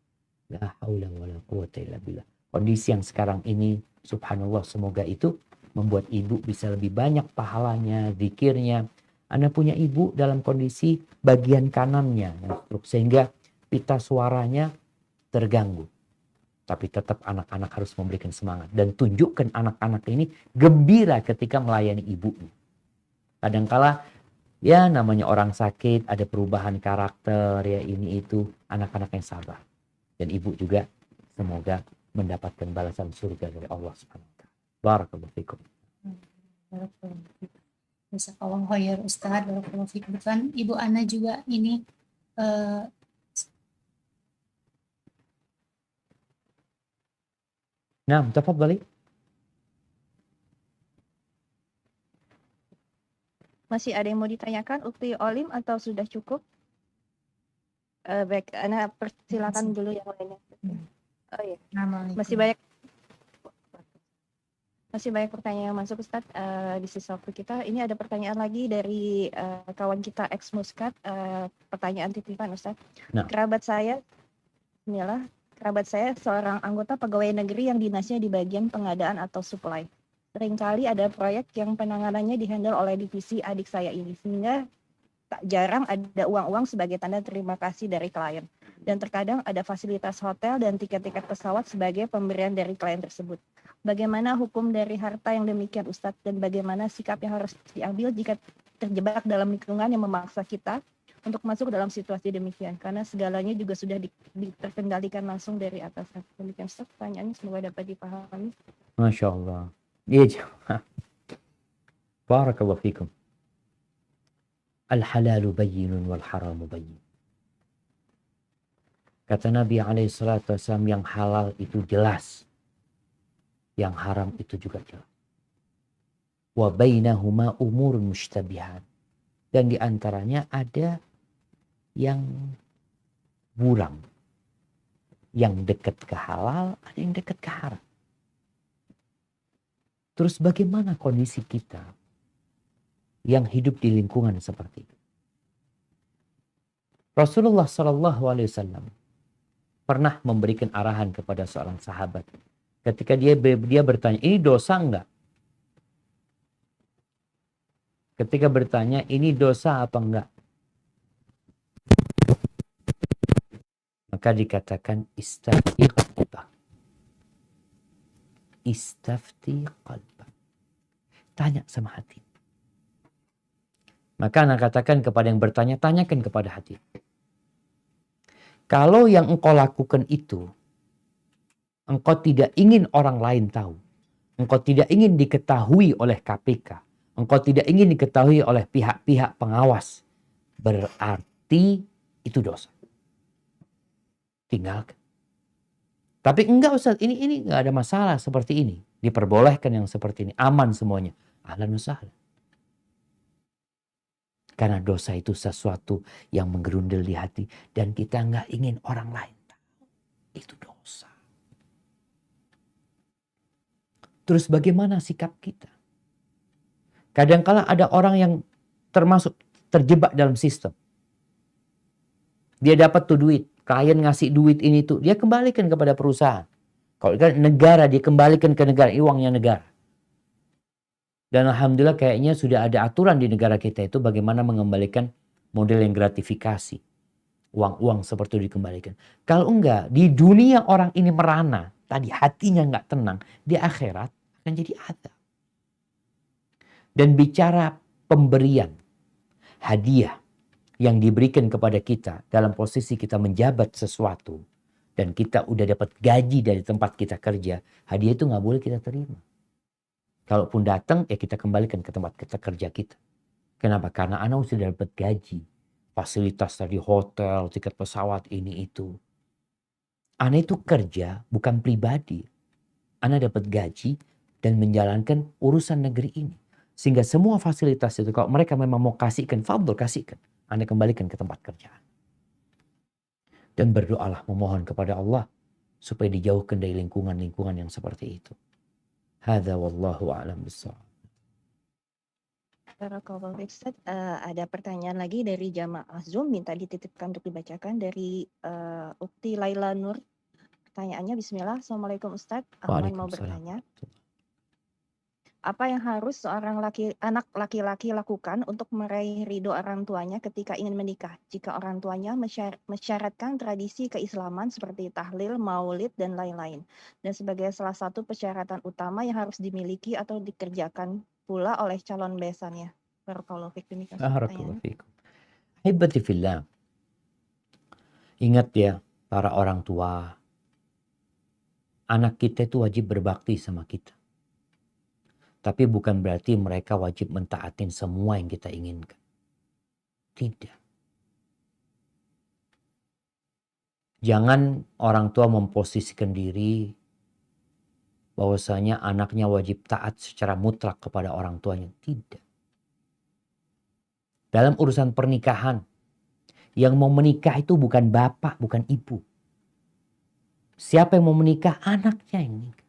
La haula wala quwata illa billah. Kondisi yang sekarang ini subhanallah semoga itu membuat ibu bisa lebih banyak pahalanya, zikirnya. Anda punya ibu dalam kondisi bagian kanannya yang stroke sehingga pita suaranya terganggu. Tapi tetap anak-anak harus memberikan semangat. Dan tunjukkan anak-anak ini gembira ketika melayani ibunya. Kadangkala ya namanya orang sakit, ada perubahan karakter, ya ini itu. Anak-anak yang sabar. Dan ibu juga semoga mendapatkan balasan surga dari Allah Subhanahu wa taala. Barakallahu fikum. Jazakallahu khair Ustaz, barakallahu fikum. Kan Ibu Ana juga ini Nah, tafadhali. Masih ada yang mau ditanyakan, Ukti Olim, atau sudah cukup? Baik, Ana persilakan dulu yang lainnya. Oh iya, masih banyak pertanyaan yang masuk Ustadz di sisa waktu kita. Ini ada pertanyaan lagi dari kawan kita ex Muscat, pertanyaan titipan Ustadz. Nah. Kerabat saya seorang anggota pegawai negeri yang dinasnya di bagian pengadaan atau supply. Seringkali ada proyek yang penanganannya dihandle oleh divisi adik saya ini, sehingga tak jarang ada uang-uang sebagai tanda terima kasih dari klien. Dan terkadang ada fasilitas hotel dan tiket-tiket pesawat sebagai pemberian dari klien tersebut. Bagaimana hukum dari harta yang demikian Ustadz, dan bagaimana sikap yang harus diambil jika terjebak dalam lingkungan yang memaksa kita untuk masuk dalam situasi demikian, karena segalanya juga sudah terkendalikan langsung dari atas. Demikian Ustadz, pertanyaannya semoga dapat dipahami. Masya Allah. Iya, barakallahu fikum. Al-halalu bayyinun wal haramu bayyin. Kata Nabi SAW, yang halal itu jelas. Yang haram itu juga jelas. Wa bainahuma umurun mushtabihat. Dan diantaranya ada yang buram. Yang dekat ke halal, ada yang dekat ke haram. Terus bagaimana kondisi kita yang hidup di lingkungan seperti itu? Rasulullah SAW pernah memberikan arahan kepada seorang sahabat. Ketika dia bertanya, ini dosa enggak? ketika bertanya ini dosa apa enggak, maka dikatakan istafti qalbak. Istafti qalbak. Tanya sama hati. Maka anak katakan kepada yang bertanya, tanyakan kepada hati. Kalau yang engkau lakukan itu, engkau tidak ingin orang lain tahu. Engkau tidak ingin diketahui oleh KPK. Engkau tidak ingin diketahui oleh pihak-pihak pengawas. Berarti itu dosa. Tinggalkan. Tapi enggak Ustaz, ini enggak ada masalah seperti ini. Diperbolehkan yang seperti ini. Aman semuanya. Ahlan wa sahlan. Karena dosa itu sesuatu yang menggerundel di hati. Dan kita enggak ingin orang lain tahu. Itu dosa. Terus bagaimana sikap kita? Kadangkala ada orang yang terjebak dalam sistem. Dia dapat tuh duit. Klien ngasih duit ini tuh. Dia kembalikan kepada perusahaan. Kalau kan negara, dia kembalikan ke negara. Uangnya negara. Dan alhamdulillah kayaknya sudah ada aturan di negara kita itu bagaimana mengembalikan model yang gratifikasi. Uang-uang seperti itu dikembalikan. Kalau enggak, di dunia orang ini merana. Tadi hatinya enggak tenang. Di akhirat akan jadi azab. Dan bicara pemberian. Hadiah. Yang diberikan kepada kita dalam posisi kita menjabat sesuatu dan kita udah dapat gaji dari tempat kita kerja, hadiah itu nggak boleh kita terima. Kalaupun datang, ya kita kembalikan ke tempat kita kerja kita. Kenapa? Karena anak sudah dapat gaji, fasilitas tadi hotel, tiket pesawat ini itu. Anak itu kerja bukan pribadi. Anak dapat gaji dan menjalankan urusan negeri ini. Sehingga semua fasilitas itu kalau mereka memang mau kasihkan, fadl kasihkan. Anda kembalikan ke tempat kerjaan. Dan berdoalah memohon kepada Allah supaya dijauhkan dari lingkungan-lingkungan yang seperti itu. Hadza wallahu a'lam bissawab. Barakallahu fiik, Ustaz. Ada pertanyaan lagi dari jamaah Zoom minta dititipkan untuk dibacakan dari Ukti Laila Nur. Pertanyaannya bismillah. Assalamualaikum Ustaz. Ahmad mau bertanya. Apa yang harus seorang anak laki-laki lakukan untuk meraih ridho orang tuanya ketika ingin menikah? Jika orang tuanya mensyaratkan tradisi keislaman seperti tahlil, maulid, dan lain-lain. Dan sebagai salah satu persyaratan utama yang harus dimiliki atau dikerjakan pula oleh calon besannya. Barakallahu fiik. Demikian pertanyaannya. Hibati fillah. Ingat ya, para orang tua. Anak kita itu wajib berbakti sama kita. Tapi bukan berarti mereka wajib mentaatin semua yang kita inginkan. Tidak. Jangan orang tua memposisikan diri bahwasanya anaknya wajib taat secara mutlak kepada orang tuanya. Tidak. Dalam urusan pernikahan, yang mau menikah itu bukan bapak, bukan ibu. Siapa yang mau menikah? Anaknya yang menikah.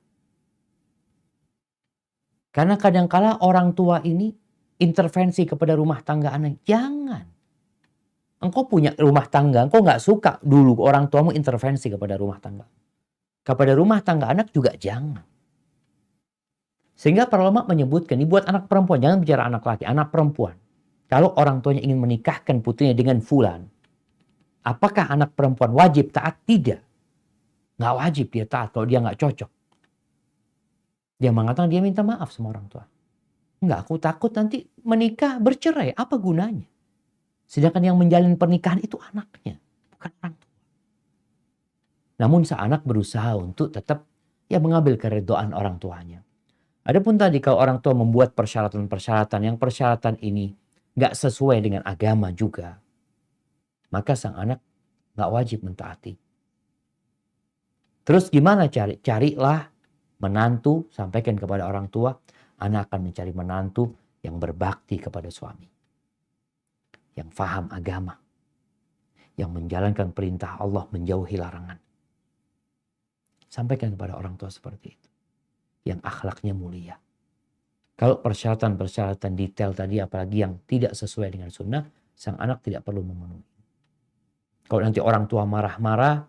Karena kadangkala orang tua ini intervensi kepada rumah tangga anak. Jangan. Engkau punya rumah tangga, engkau nggak suka dulu orang tuamu intervensi kepada rumah tangga. Kepada rumah tangga anak juga jangan. Sehingga para ulama menyebutkan, ini buat anak perempuan, jangan bicara anak laki, anak perempuan. Kalau orang tuanya ingin menikahkan putrinya dengan fulan, apakah anak perempuan wajib taat? Tidak. Nggak wajib dia taat kalau dia nggak cocok. Dia mengatakan dia minta maaf sama orang tua. Enggak, aku takut nanti menikah bercerai. Apa gunanya? Sedangkan yang menjalin pernikahan itu anaknya, bukan orang tua. Namun sang anak berusaha untuk tetap mengambil keridhaan orang tuanya. Adapun tadi kalau orang tua membuat persyaratan-persyaratan yang persyaratan ini nggak sesuai dengan agama juga, maka sang anak nggak wajib mentaati. Terus gimana carilah menantu, sampaikan kepada orang tua, anak akan mencari menantu yang berbakti kepada suami. Yang faham agama. Yang menjalankan perintah Allah, menjauhi larangan. Sampaikan kepada orang tua seperti itu. Yang akhlaknya mulia. Kalau persyaratan-persyaratan detail tadi, apalagi yang tidak sesuai dengan sunnah, sang anak tidak perlu memenuhi. Kalau nanti orang tua marah-marah,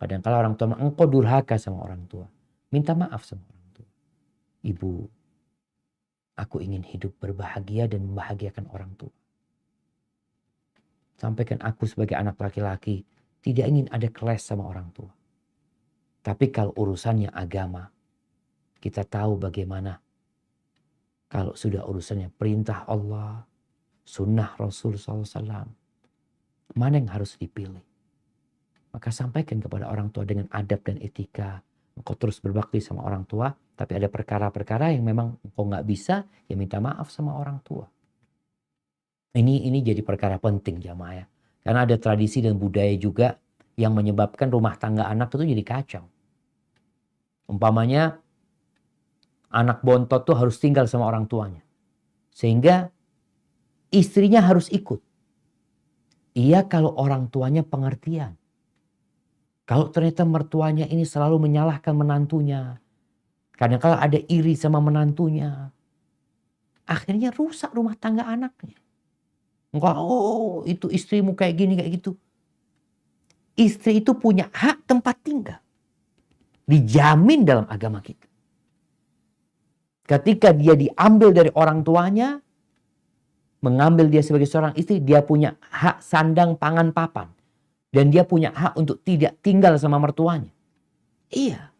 kadang-kala orang tua, engkau durhaka sama orang tua. Minta maaf sama orang tua. Ibu, Aku ingin hidup berbahagia dan membahagiakan orang tua. Sampaikan aku sebagai anak laki-laki tidak ingin ada keles sama orang tua. Tapi kalau urusannya agama, kita tahu bagaimana kalau sudah urusannya perintah Allah, sunnah Rasul SAW, mana yang harus dipilih? Maka sampaikan kepada orang tua dengan adab dan etika. Engkau terus berbakti sama orang tua, tapi ada perkara-perkara yang memang engkau nggak bisa, ya minta maaf sama orang tua. Ini jadi perkara penting jamaah ya. Karena ada tradisi dan budaya juga yang menyebabkan rumah tangga anak itu jadi kacau. Umpamanya anak bontot tuh harus tinggal sama orang tuanya. Sehingga istrinya harus ikut. Iya kalau orang tuanya pengertian. Kalau ternyata mertuanya ini selalu menyalahkan menantunya. Kadang-kadang ada iri sama menantunya. Akhirnya rusak rumah tangga anaknya. Oh itu istrimu kayak gini kayak gitu. Istri itu punya hak tempat tinggal. Dijamin dalam agama kita. Ketika dia diambil dari orang tuanya, mengambil dia sebagai seorang istri, dia punya hak sandang pangan papan. Dan dia punya hak untuk tidak tinggal sama mertuanya. Iya,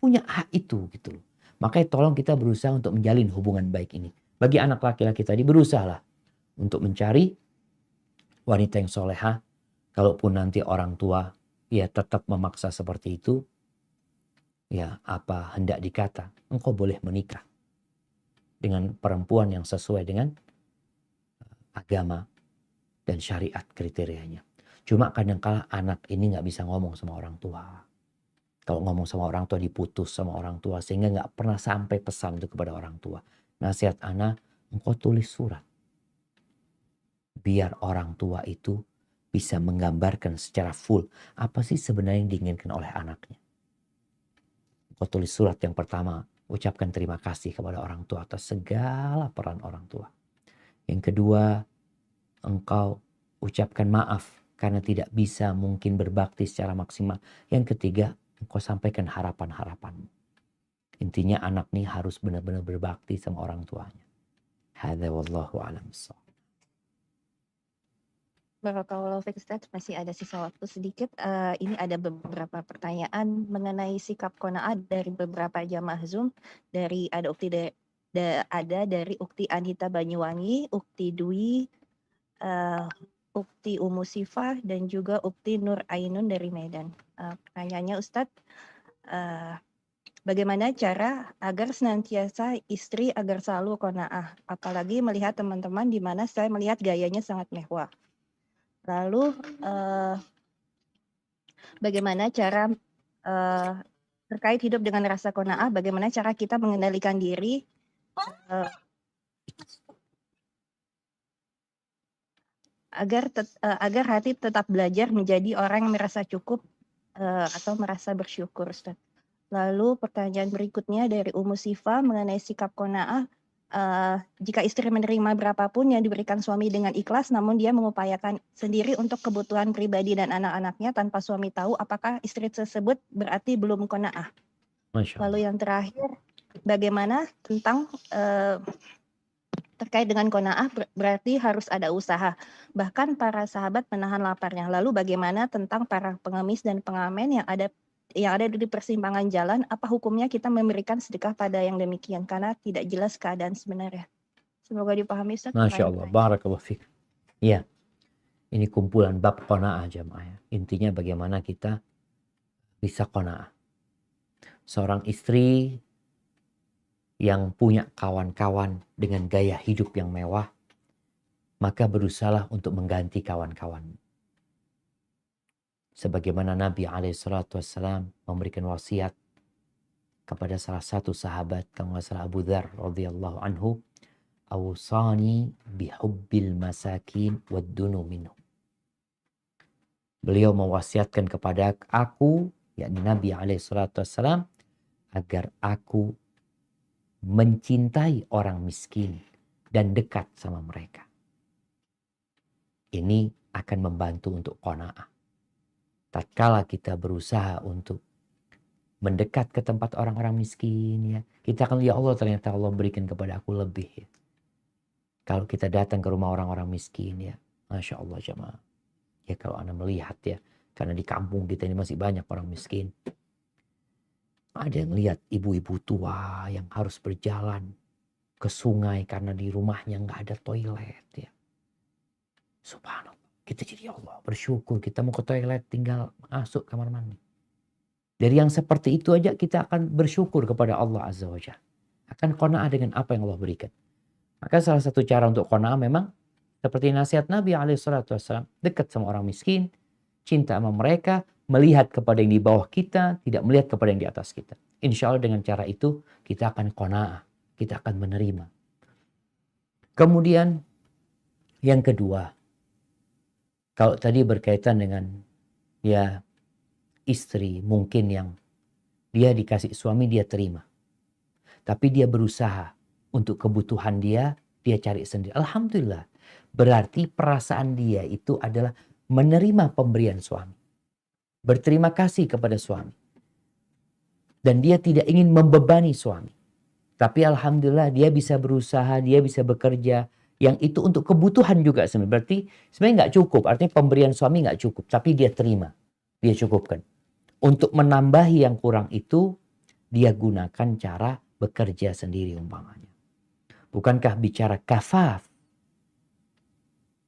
punya hak itu gitu loh. Makanya tolong kita berusaha untuk menjalin hubungan baik ini. Bagi anak laki-laki tadi berusahalah untuk mencari wanita yang soleha. Kalaupun nanti orang tua ya tetap memaksa seperti itu, ya apa hendak dikata, engkau boleh menikah dengan perempuan yang sesuai dengan agama dan syariat kriterianya. Cuma kadang-kala anak ini nggak bisa ngomong sama orang tua. Kalau ngomong sama orang tua diputus sama orang tua sehingga nggak pernah sampai pesan itu kepada orang tua. Nasihat anak, engkau tulis surat. Biar orang tua itu bisa menggambarkan secara full apa sih sebenarnya yang diinginkan oleh anaknya. Engkau tulis surat yang pertama, ucapkan terima kasih kepada orang tua atas segala peran orang tua. Yang kedua, engkau ucapkan maaf karena tidak bisa mungkin berbakti secara maksimal. Yang ketiga, engkau sampaikan harapan-harapanmu. Intinya anak nih harus benar-benar berbakti sama orang tuanya. Hadza wallahu a'lam bissawab. Barakallahu fiik Ustaz, masih ada sisa waktu sedikit. Ini ada beberapa pertanyaan mengenai sikap qanaah dari beberapa jamaah Zoom. Ada dari Ukti Anita Banyuwangi, Ukti Dwi, Ukti Umu Sifah, dan juga Ukti Nur Ainun dari Medan. Pertanyaannya Ustadz, bagaimana cara agar senantiasa istri agar selalu qanaah, apalagi melihat teman-teman di mana saya melihat gayanya sangat mewah. Lalu bagaimana cara terkait hidup dengan rasa qanaah, bagaimana cara kita mengendalikan diri agar hati tetap belajar menjadi orang yang merasa cukup atau merasa bersyukur, Ustaz. Lalu pertanyaan berikutnya dari Umu Sifa mengenai sikap qanaah. Jika istri menerima berapapun yang diberikan suami dengan ikhlas, namun dia mengupayakan sendiri untuk kebutuhan pribadi dan anak-anaknya tanpa suami tahu, apakah istri tersebut berarti belum qanaah? Lalu yang terakhir, bagaimana tentang terkait dengan qanaah berarti harus ada usaha. Bahkan para sahabat menahan laparnya. Lalu bagaimana tentang para pengemis dan pengamen yang ada di persimpangan jalan? Apa hukumnya kita memberikan sedekah pada yang demikian? Karena tidak jelas keadaan sebenarnya. Semoga dipahami Ustaz. Masya Allah, barakallahu fiik. Iya, ini kumpulan bab qanaah jamaah. Intinya bagaimana kita bisa qanaah. Seorang istri yang punya kawan-kawan dengan gaya hidup yang mewah, maka berusahalah untuk mengganti kawan-kawan. Sebagaimana Nabi SAW memberikan wasiat kepada salah satu sahabat, kalau nggak salah Abu Dzar radhiyallahu anhu, awsani bihubbil masakin waddunu minhum. Beliau mewasiatkan kepada aku, yakni Nabi SAW, agar aku mencintai orang miskin dan dekat sama mereka. Ini akan membantu untuk qanaah. Tatkala kita berusaha untuk mendekat ke tempat orang-orang miskin ya. Kita akan, ya Allah ternyata Allah berikan kepada aku lebih ya. Kalau kita datang ke rumah orang-orang miskin ya, Masya Allah jemaah. Ya kalau Anda melihat ya, karena di kampung kita ini masih banyak orang miskin. Ada yang lihat ibu-ibu tua yang harus berjalan ke sungai karena di rumahnya nggak ada toilet ya. Subhanallah. Kita jadi, ya Allah bersyukur kita mau ke toilet tinggal masuk kamar mandi. Dari yang seperti itu aja kita akan bersyukur kepada Allah Azza wa Jalla. Akan qanaah dengan apa yang Allah berikan. Maka salah satu cara untuk qanaah memang seperti nasihat Nabi SAW. Dekat sama orang miskin. Cinta sama mereka. Melihat kepada yang di bawah kita. Tidak melihat kepada yang di atas kita. Insya Allah dengan cara itu kita akan qanaah. Kita akan menerima. Kemudian yang kedua. Kalau tadi berkaitan dengan ya istri mungkin yang dia dikasih suami dia terima. Tapi dia berusaha untuk kebutuhan dia cari sendiri. Alhamdulillah. Berarti perasaan dia itu adalah menerima pemberian suami. Berterima kasih kepada suami. Dan dia tidak ingin membebani suami. Tapi alhamdulillah dia bisa berusaha, dia bisa bekerja. Yang itu untuk kebutuhan juga sebenarnya. Berarti sebenarnya nggak cukup. Artinya pemberian suami nggak cukup. Tapi dia terima. Dia cukupkan. Untuk menambahi yang kurang itu, dia gunakan cara bekerja sendiri umpamanya. Bukankah bicara kafaf?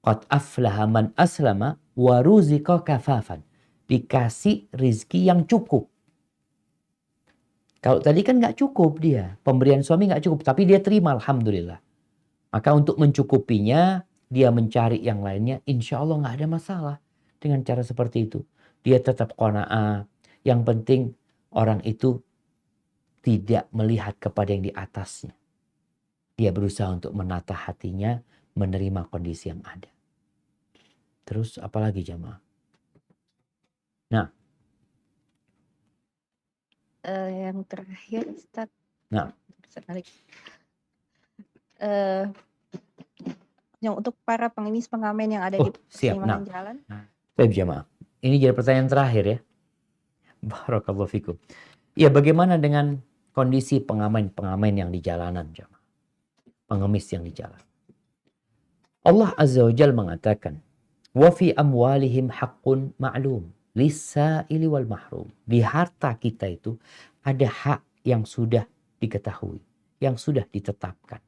Qad aflaha man aslama wa ruziqa kafafan. Dikasih rizki yang cukup. Kalau tadi kan nggak cukup dia. Pemberian suami nggak cukup. Tapi dia terima alhamdulillah. Maka untuk mencukupinya, dia mencari yang lainnya. Insya Allah nggak ada masalah dengan cara seperti itu. Dia tetap qanaah. Yang penting orang itu tidak melihat kepada yang di atasnya. Dia berusaha untuk menata hatinya, menerima kondisi yang ada. Terus apalagi jamaah? Nah. Yang terakhir Ustaz. Nah. Yang untuk para pengemis-pengamen yang ada di persimpangan jalan. Baik jamaah. Ini jadi pertanyaan terakhir ya. Barakallahu fikum. Ya bagaimana dengan kondisi pengamen-pengamen yang di jalanan jamaah? Pengemis yang di jalan. Allah Azza wa Jalla mengatakan, "Wa fi amwalihim haqqun ma'lum lis-sa'ili wal mahrum." Di harta kita itu ada hak yang sudah diketahui, yang sudah ditetapkan.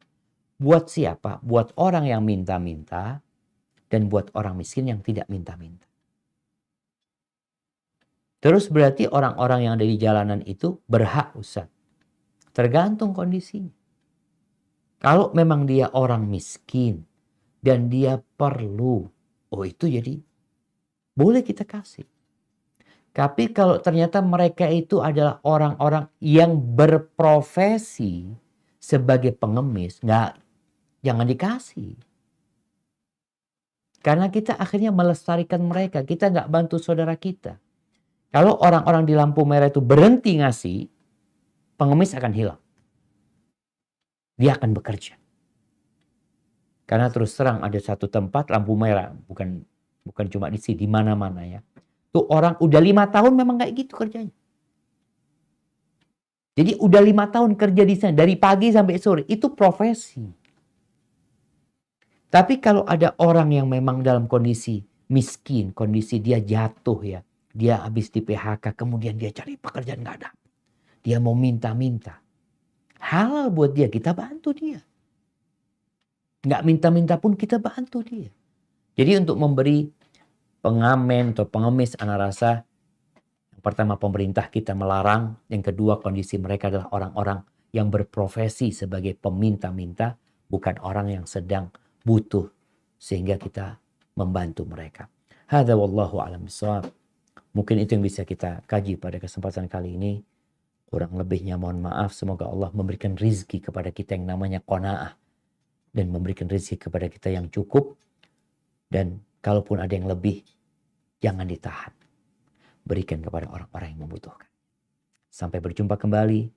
Buat siapa? Buat orang yang minta-minta dan buat orang miskin yang tidak minta-minta. Terus berarti orang-orang yang ada di jalanan itu berhak Ustaz. Tergantung kondisinya. Kalau memang dia orang miskin dan dia perlu, oh itu jadi boleh kita kasih. Tapi kalau ternyata mereka itu adalah orang-orang yang berprofesi sebagai pengemis, jangan dikasih. Karena kita akhirnya melestarikan mereka, kita nggak bantu saudara kita. Kalau orang-orang di lampu merah itu berhenti ngasih, pengemis akan hilang. Dia akan bekerja. Karena terus terang ada satu tempat lampu merah, bukan cuma di sini, di mana-mana ya. Tuh orang udah 5 tahun memang kayak gitu kerjanya. Jadi udah 5 tahun kerja di sana, dari pagi sampai sore, itu profesi. Tapi kalau ada orang yang memang dalam kondisi miskin, kondisi dia jatuh ya, dia habis di PHK, kemudian dia cari pekerjaan nggak ada. Dia mau minta-minta. Halal buat dia, kita bantu dia. Nggak minta-minta pun kita bantu dia. Jadi untuk memberi pengamen atau pengemis, ana rasa yang pertama pemerintah kita melarang, yang kedua kondisi mereka adalah orang-orang yang berprofesi sebagai peminta-minta, bukan orang yang sedang butuh sehingga kita membantu mereka. Hadza wallahu a'lam bishawab. Mungkin itu yang bisa kita kaji pada kesempatan kali ini. Kurang lebihnya mohon maaf. Semoga Allah memberikan rizki kepada kita yang namanya qanaah. Dan memberikan rizki kepada kita yang cukup. Dan kalaupun ada yang lebih, jangan ditahan. Berikan kepada orang-orang yang membutuhkan. Sampai berjumpa kembali.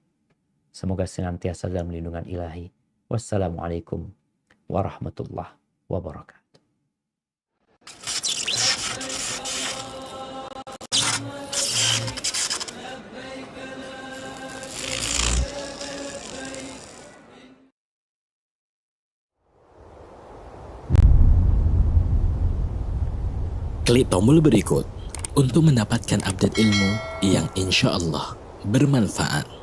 Semoga senantiasa dalam lindungan ilahi. Wassalamualaikum warahmatullahi wabarakatuh. klik tombol berikut untuk mendapatkan update ilmu yang insya Allah bermanfaat.